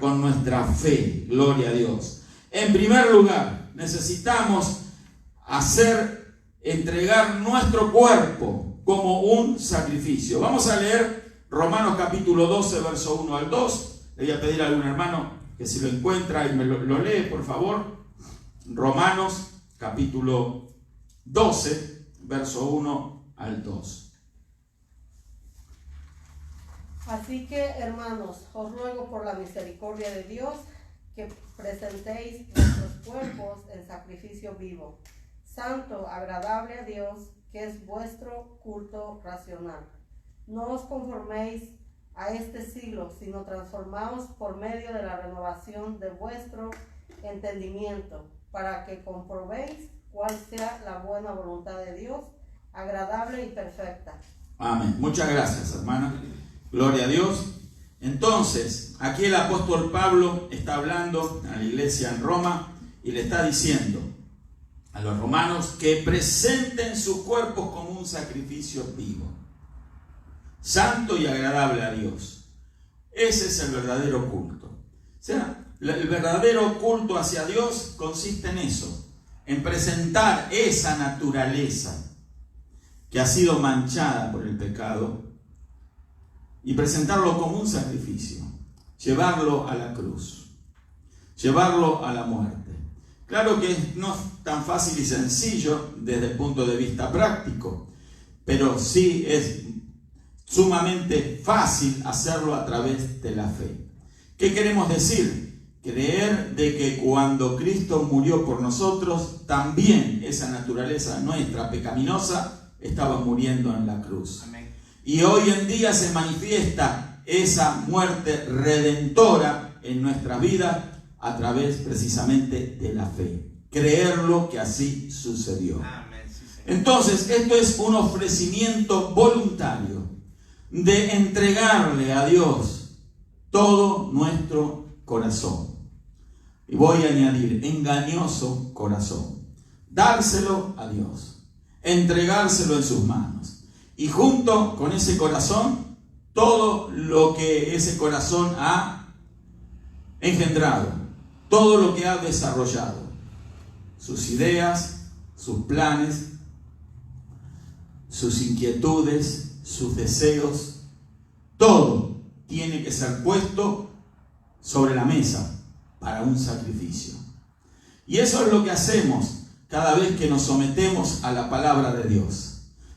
con nuestra fe? Gloria a Dios. En primer lugar, necesitamos entregar nuestro cuerpo como un sacrificio. Vamos a leer Romanos capítulo 12, verso 1 al 2. Le voy a pedir a algún hermano que si lo encuentra y me lo lee, por favor. Romanos capítulo 12, verso 1 al 2. Así que, hermanos, os ruego por la misericordia de Dios que presentéis vuestros cuerpos en sacrificio vivo, santo, agradable a Dios, que es vuestro culto racional. No os conforméis a este siglo, sino transformaos por medio de la renovación de vuestro entendimiento, para que comprobéis cuál sea la buena voluntad de Dios, agradable y perfecta. Amén. Muchas gracias, hermana. Gloria a Dios. Entonces, aquí el apóstol Pablo está hablando a la iglesia en Roma y le está diciendo a los romanos que presenten sus cuerpos como un sacrificio vivo, santo y agradable a Dios. Ese es el verdadero culto. O sea, el verdadero culto hacia Dios consiste en eso, en presentar esa naturaleza que ha sido manchada por el pecado y presentarlo como un sacrificio, llevarlo a la cruz, llevarlo a la muerte. Claro que no es tan fácil y sencillo desde el punto de vista práctico, pero sí es sumamente fácil hacerlo a través de la fe. ¿Qué queremos decir? Creer de que cuando Cristo murió por nosotros, también esa naturaleza nuestra pecaminosa estaba muriendo en la cruz. Amén. Y hoy en día se manifiesta esa muerte redentora en nuestra vida a través precisamente de la fe. Creerlo que así sucedió. Amén, sí, entonces, esto es un ofrecimiento voluntario de entregarle a Dios todo nuestro corazón. Y voy a añadir, engañoso corazón. Dárselo a Dios, entregárselo en sus manos. Y junto con ese corazón, todo lo que ese corazón ha engendrado, todo lo que ha desarrollado, sus ideas, sus planes, sus inquietudes, sus deseos, todo tiene que ser puesto sobre la mesa para un sacrificio. Y eso es lo que hacemos cada vez que nos sometemos a la palabra de Dios.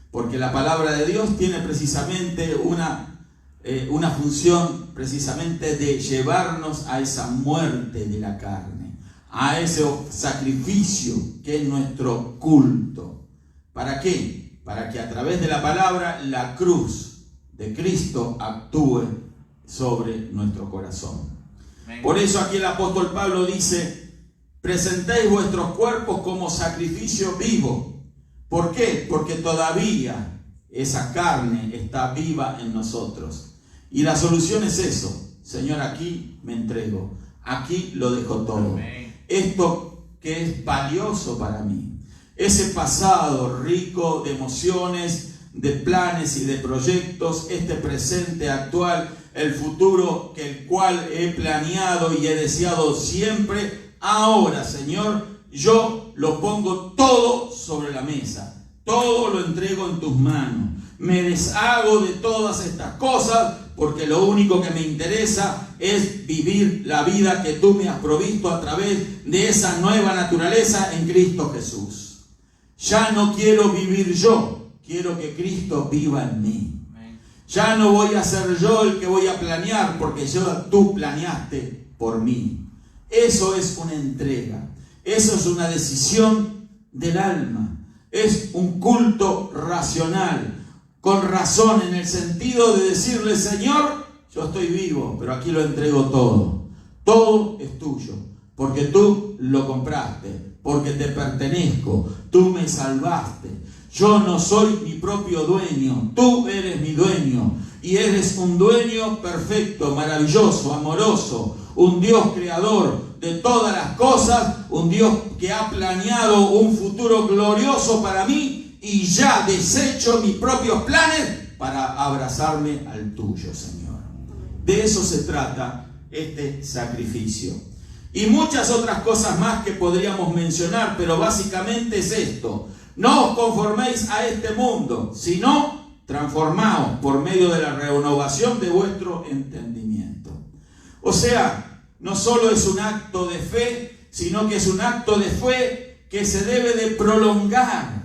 Porque la palabra de Dios tiene precisamente una función precisamente de llevarnos a esa muerte de la carne, a ese sacrificio que es nuestro culto. ¿Para qué? Para que a través de la palabra la cruz de Cristo actúe sobre nuestro corazón. Por eso aquí el apóstol Pablo dice: presentéis vuestros cuerpos como sacrificio vivo. ¿Por qué? Porque todavía esa carne está viva en nosotros. Y la solución es eso: Señor, aquí me entrego, aquí lo dejo todo. Amén. Esto que es valioso para mí, ese pasado rico de emociones, de planes y de proyectos, este presente actual, el futuro que el cual he planeado y he deseado siempre. Ahora, Señor, yo lo pongo todo sobre la mesa, todo lo entrego en tus manos. Me deshago de todas estas cosas porque lo único que me interesa es vivir la vida que tú me has provisto a través de esa nueva naturaleza en Cristo Jesús. Ya no quiero vivir yo, quiero que Cristo viva en mí. Ya no voy a ser yo el que voy a planear porque tú planeaste por mí. Eso es una entrega, eso es una decisión del alma, es un culto racional, con razón, en el sentido de decirle: Señor, yo estoy vivo, pero aquí lo entrego todo. Todo es tuyo, porque tú lo compraste, porque te pertenezco, tú me salvaste. Yo no soy mi propio dueño, tú eres mi dueño. Y eres un dueño perfecto, maravilloso, amoroso, un Dios creador de todas las cosas, un Dios que ha planeado un futuro glorioso para mí. Y ya desecho mis propios planes para abrazarme al tuyo, Señor. De eso se trata este sacrificio. Y muchas otras cosas más que podríamos mencionar, pero básicamente es esto: no os conforméis a este mundo, sino transformaos por medio de la renovación de vuestro entendimiento. O sea, no solo es un acto de fe, sino que es un acto de fe que se debe de prolongar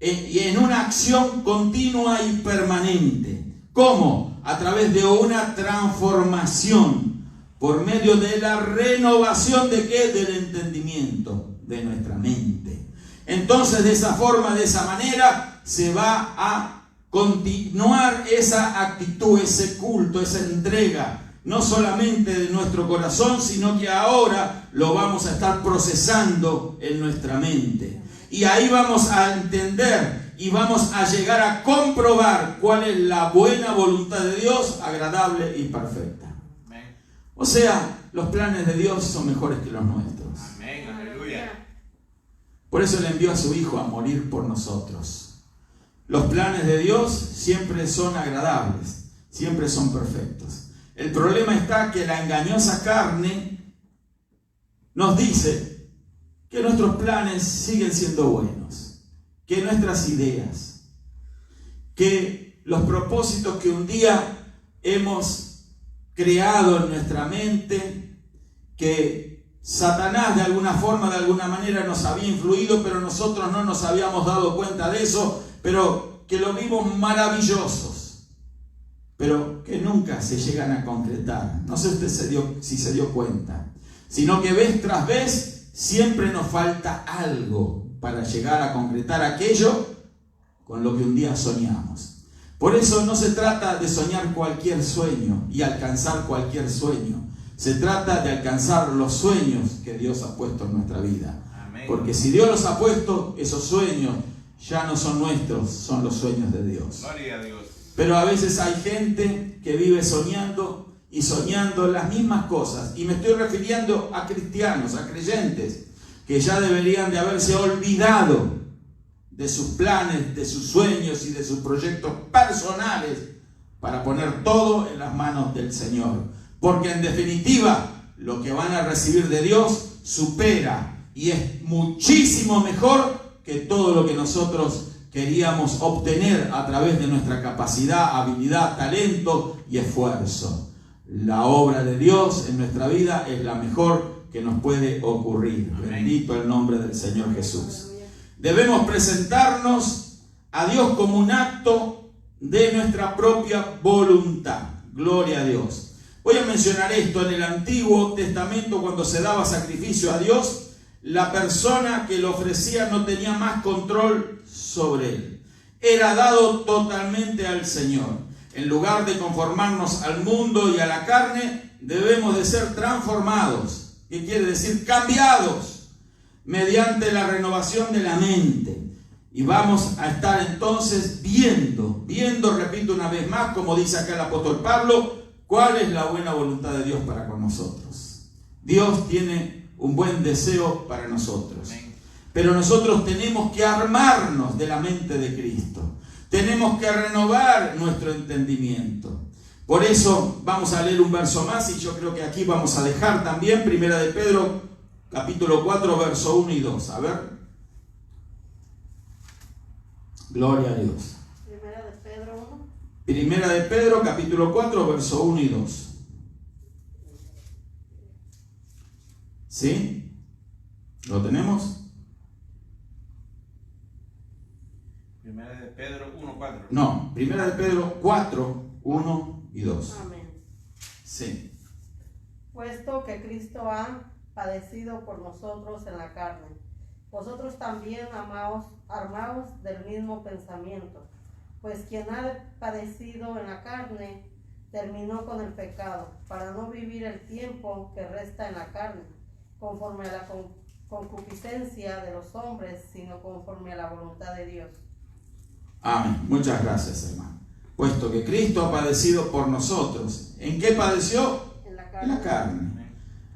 y en una acción continua y permanente. ¿Cómo? A través de una transformación, por medio de la renovación ¿de qué? Del entendimiento de nuestra mente. Entonces, de esa forma, de esa manera, se va a continuar esa actitud, ese culto, esa entrega, no solamente de nuestro corazón, sino que ahora lo vamos a estar procesando en nuestra mente. Y ahí vamos a entender y vamos a llegar a comprobar cuál es la buena voluntad de Dios, agradable y perfecta. Amén. O sea, los planes de Dios son mejores que los nuestros. Amén, aleluya. Por eso le envió a su Hijo a morir por nosotros. Los planes de Dios siempre son agradables, siempre son perfectos. El problema está que la engañosa carne nos dice que nuestros planes siguen siendo buenos, que nuestras ideas, que los propósitos que un día hemos creado en nuestra mente, que Satanás de alguna forma, de alguna manera nos había influido, pero nosotros no nos habíamos dado cuenta de eso, pero que lo vimos maravillosos, pero que nunca se llegan a concretar. No sé usted si se dio cuenta, sino que vez tras vez siempre nos falta algo para llegar a concretar aquello con lo que un día soñamos. Por eso no se trata de soñar cualquier sueño y alcanzar cualquier sueño. Se trata de alcanzar los sueños que Dios ha puesto en nuestra vida. Amén. Porque si Dios los ha puesto, esos sueños ya no son nuestros, son los sueños de Dios. Gloria a Dios. Pero a veces hay gente que vive soñando y soñando las mismas cosas. Y me estoy refiriendo a cristianos, a creyentes, que ya deberían de haberse olvidado de sus planes, de sus sueños y de sus proyectos personales para poner todo en las manos del Señor. Porque en definitiva, lo que van a recibir de Dios supera y es muchísimo mejor que todo lo que nosotros queríamos obtener a través de nuestra capacidad, habilidad, talento y esfuerzo. La obra de Dios en nuestra vida es la mejor que nos puede ocurrir. Amén. Bendito el nombre del Señor Jesús. Debemos presentarnos a Dios como un acto de nuestra propia voluntad. Gloria a Dios. Voy a mencionar esto. En el Antiguo Testamento, cuando se daba sacrificio a Dios, la persona que lo ofrecía no tenía más control sobre él. Era dado totalmente al Señor. En lugar de conformarnos al mundo y a la carne, debemos de ser transformados. ¿Qué quiere decir? Cambiados mediante la renovación de la mente. Y vamos a estar entonces viendo, repito una vez más, como dice acá el apóstol Pablo, cuál es la buena voluntad de Dios para con nosotros. Dios tiene un buen deseo para nosotros. Pero nosotros tenemos que armarnos de la mente de Cristo. Tenemos que renovar nuestro entendimiento. Por eso vamos a leer un verso más y yo creo que aquí vamos a dejar también Primera de Pedro, capítulo 4, verso 1 y 2. A ver. Gloria a Dios. Primera de Pedro 1. Primera de Pedro, capítulo 4, verso 1 y 2. ¿Sí? ¿Lo tenemos? Primera de Pedro 1:4. No, Primera de Pedro 4, 1 y 2. Amén. Sí. Puesto que Cristo ha padecido por nosotros en la carne, vosotros también, amados, armaos del mismo pensamiento, pues quien ha padecido en la carne terminó con el pecado, para no vivir el tiempo que resta en la carne, conforme a la concupiscencia de los hombres, sino conforme a la voluntad de Dios. Amén. Muchas gracias, hermano. Puesto que Cristo ha padecido por nosotros. ¿En qué padeció? En la carne. En la carne.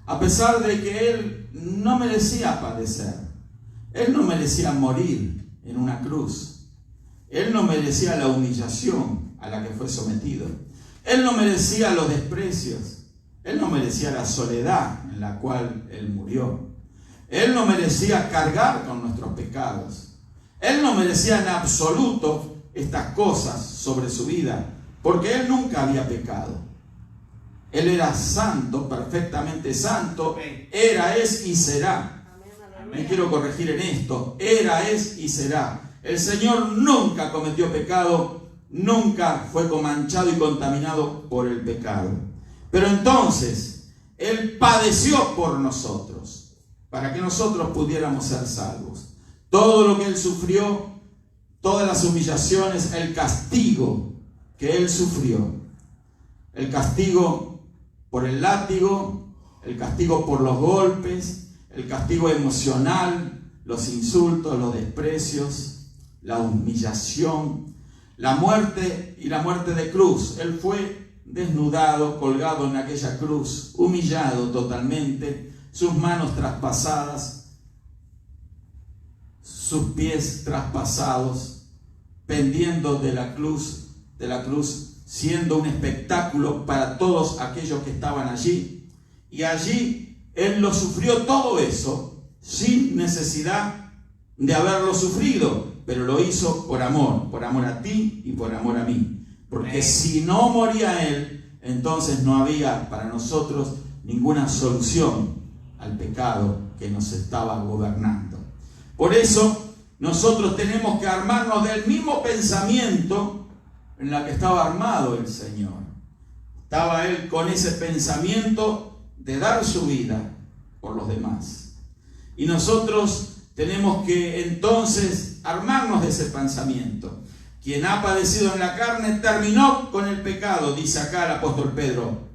A pesar de que Él no merecía padecer. Él no merecía morir en una cruz. Él no merecía la humillación a la que fue sometido. Él no merecía los desprecios. Él no merecía la soledad en la cual Él murió. Él no merecía cargar con nuestros pecados. Él no merecía en absoluto estas cosas sobre su vida, porque Él nunca había pecado. Él era santo, perfectamente santo. Era, es y será. Me quiero corregir en esto. Era, es y será. El Señor nunca cometió pecado, nunca fue manchado y contaminado por el pecado. Pero entonces, Él padeció por nosotros, para que nosotros pudiéramos ser salvos. Todo lo que Él sufrió, todas las humillaciones, el castigo que Él sufrió, el castigo por el látigo, el castigo por los golpes, el castigo emocional, los insultos, los desprecios, la humillación, la muerte y la muerte de cruz. Él fue desnudado, colgado en aquella cruz, humillado totalmente, sus manos traspasadas, sus pies traspasados, pendiendo de la cruz, siendo un espectáculo para todos aquellos que estaban allí. Y allí Él lo sufrió todo eso sin necesidad de haberlo sufrido, pero lo hizo por amor a ti y por amor a mí. Porque si no moría Él, entonces no había para nosotros ninguna solución al pecado que nos estaba gobernando. Por eso nosotros tenemos que armarnos del mismo pensamiento en la que estaba armado el Señor. Estaba Él con ese pensamiento de dar su vida por los demás. Y nosotros tenemos que entonces armarnos de ese pensamiento. Quien ha padecido en la carne terminó con el pecado, dice acá el apóstol Pedro,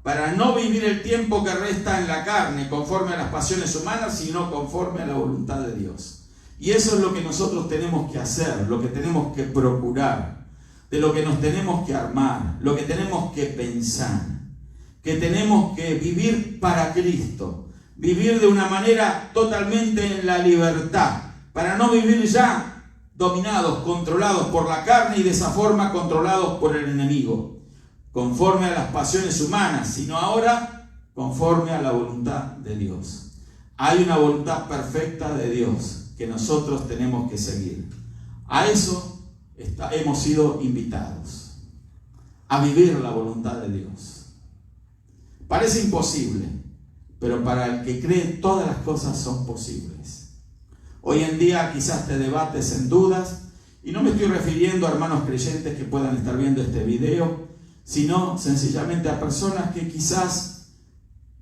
para no vivir el tiempo que resta en la carne conforme a las pasiones humanas, sino conforme a la voluntad de Dios. Y eso es lo que nosotros tenemos que hacer, lo que tenemos que procurar, de lo que nos tenemos que armar, lo que tenemos que pensar, que tenemos que vivir para Cristo, vivir de una manera totalmente en la libertad, para no vivir ya dominados, controlados por la carne y de esa forma controlados por el enemigo, conforme a las pasiones humanas, sino ahora conforme a la voluntad de Dios. Hay una voluntad perfecta de Dios que nosotros tenemos que seguir. A eso hemos sido invitados, a vivir la voluntad de Dios. Parece imposible, pero para el que cree todas las cosas son posibles. Hoy en día quizás te debates en dudas, y no me estoy refiriendo a hermanos creyentes que puedan estar viendo este video, sino sencillamente a personas que quizás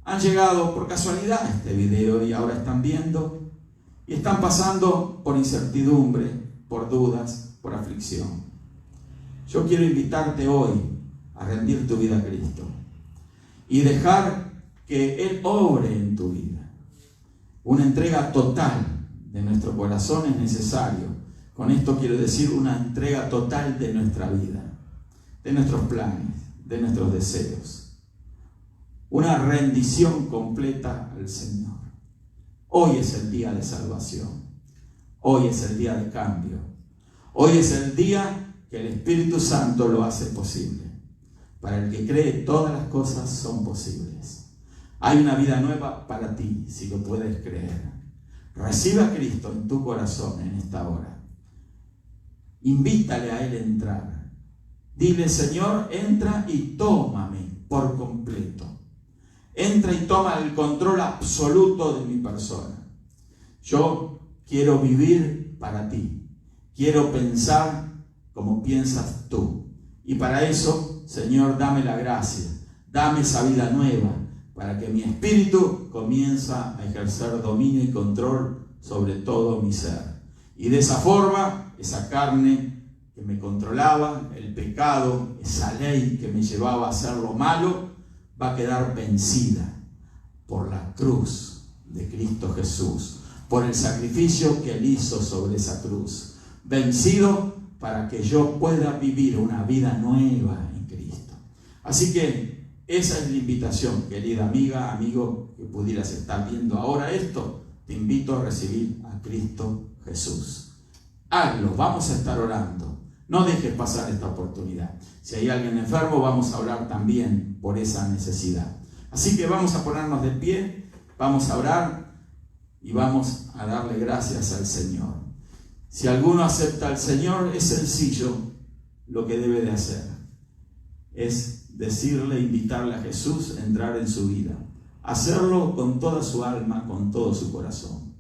han llegado por casualidad a este video y ahora están viendo y están pasando por incertidumbre, por dudas, por aflicción. Yo quiero invitarte hoy a rendir tu vida a Cristo y dejar que Él obre en tu vida. Una entrega total de nuestro corazón es necesario. Con esto quiero decir una entrega total de nuestra vida, de nuestros planes, de nuestros deseos. Una rendición completa al Señor. Hoy es el día de salvación. Hoy es el día de cambio. Hoy es el día que el Espíritu Santo lo hace posible. Para el que cree, todas las cosas son posibles. Hay una vida nueva para ti, si lo puedes creer. Recibe a Cristo en tu corazón en esta hora. Invítale a Él a entrar. Dile: Señor, entra y tómame por completo. Entra y toma el control absoluto de mi persona. Yo quiero vivir para ti. Quiero pensar como piensas tú. Y para eso, Señor, dame la gracia. Dame esa vida nueva para que mi espíritu comience a ejercer dominio y control sobre todo mi ser. Y de esa forma, esa carne que me controlaba, el pecado, esa ley que me llevaba a hacer lo malo, va a quedar vencida por la cruz de Cristo Jesús, por el sacrificio que Él hizo sobre esa cruz. Vencido para que yo pueda vivir una vida nueva en Cristo. Así que esa es la invitación, querida amiga, amigo, que pudieras estar viendo ahora esto. Te invito a recibir a Cristo Jesús. Hazlo, vamos a estar orando. No dejes pasar esta oportunidad. Si hay alguien enfermo, vamos a orar también por esa necesidad. Así que vamos a ponernos de pie, vamos a orar y vamos a darle gracias al Señor. Si alguno acepta al Señor, es sencillo lo que debe de hacer. Es decirle, invitarle a Jesús a entrar en su vida. Hacerlo con toda su alma, con todo su corazón.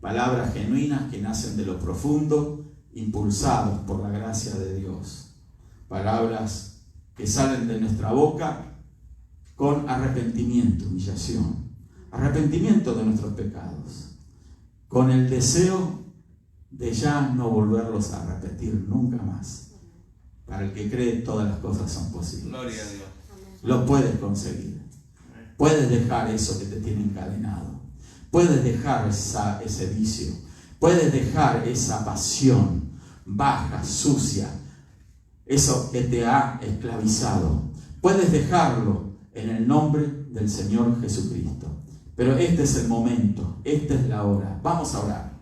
Palabras genuinas que nacen de lo profundo, impulsados por la gracia de Dios. Palabras que salen de nuestra boca con arrepentimiento, humillación. Arrepentimiento de nuestros pecados. Con el deseo de ya no volverlos a repetir nunca más. Para el que cree, todas las cosas son posibles. Gloria a Dios. Lo puedes conseguir. Puedes dejar eso que te tiene encadenado. Puedes dejar ese vicio. Puedes dejar esa pasión baja, sucia, eso que te ha esclavizado. Puedes dejarlo en el nombre del Señor Jesucristo. Pero este es el momento, esta es la hora. Vamos a orar.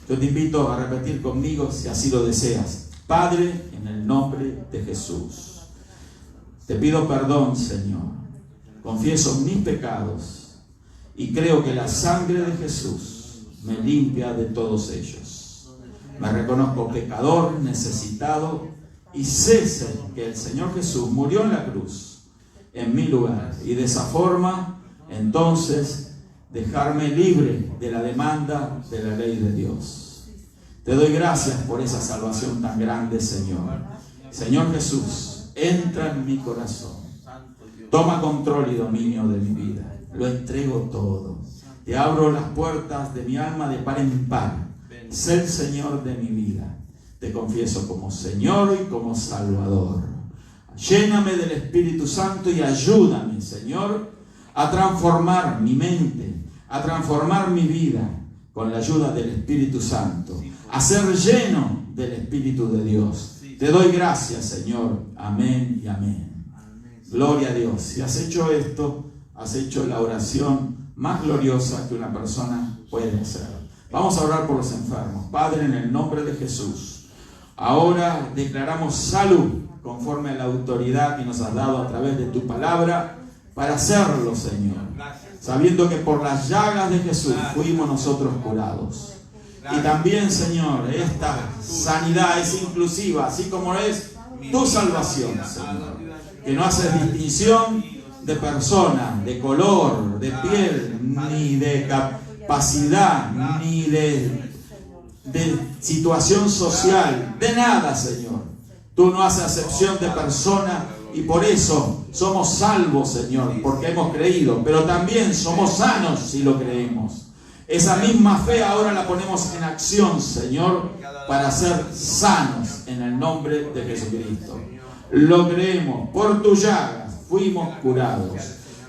Yo te invito a repetir conmigo si así lo deseas. Padre, en el nombre de Jesús, te pido perdón, Señor. Confieso mis pecados y creo que la sangre de Jesús me limpia de todos ellos. Me reconozco pecador, necesitado, y sé que el Señor Jesús murió en la cruz en mi lugar. Y de esa forma, entonces, dejarme libre de la demanda de la ley de Dios. Te doy gracias por esa salvación tan grande, Señor. Señor Jesús, entra en mi corazón. Toma control y dominio de mi vida. Lo entrego todo. Te abro las puertas de mi alma de par en par. Sé el Señor de mi vida. Te confieso como Señor y como Salvador. Lléname del Espíritu Santo y ayúdame, Señor, a transformar mi mente, a transformar mi vida con la ayuda del Espíritu Santo, a ser lleno del Espíritu de Dios. Te doy gracias, Señor. Amén y amén. Gloria a Dios. Si has hecho esto, has hecho la oración más gloriosa que una persona puede hacer. Vamos a orar por los enfermos. Padre, en el nombre de Jesús, ahora declaramos salud conforme a la autoridad que nos has dado a través de tu palabra para hacerlo, Señor. Sabiendo que por las llagas de Jesús fuimos nosotros curados. Y también, Señor, esta sanidad es inclusiva, así como es tu salvación, Señor. Que no haces distinción de persona, de color, de piel, ni de capacidad, ni de situación social, de nada, Señor. Tú no haces acepción de persona y por eso somos salvos, Señor, porque hemos creído, pero también somos sanos si lo creemos. Esa misma fe ahora la ponemos en acción, Señor, para ser sanos en el nombre de Jesucristo. Lo creemos, por tus llagas fuimos curados.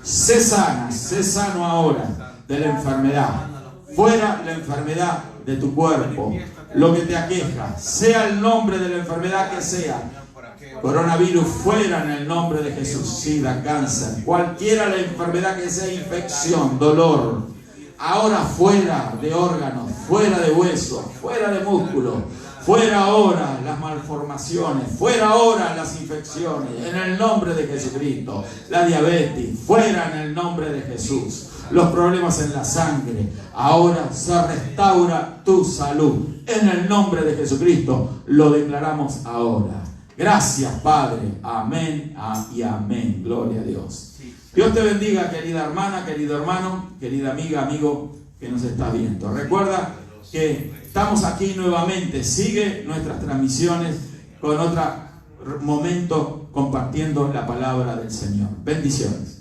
Sé sana, sé sano ahora de la enfermedad. Fuera la enfermedad de tu cuerpo, lo que te aqueja, sea el nombre de la enfermedad que sea. Coronavirus, fuera en el nombre de Jesús. SIDA, cáncer, cualquiera la enfermedad que sea, infección, dolor. Ahora fuera de órganos, fuera de huesos, fuera de músculos. Fuera ahora las malformaciones, fuera ahora las infecciones, en el nombre de Jesucristo. La diabetes, fuera en el nombre de Jesús. Los problemas en la sangre, ahora se restaura tu salud. En el nombre de Jesucristo lo declaramos ahora. Gracias, Padre. Amén y amén. Gloria a Dios. Dios te bendiga, querida hermana, querido hermano, querida amiga, amigo que nos está viendo. Recuerda que estamos aquí nuevamente. Sigue nuestras transmisiones con otro momento compartiendo la palabra del Señor. Bendiciones.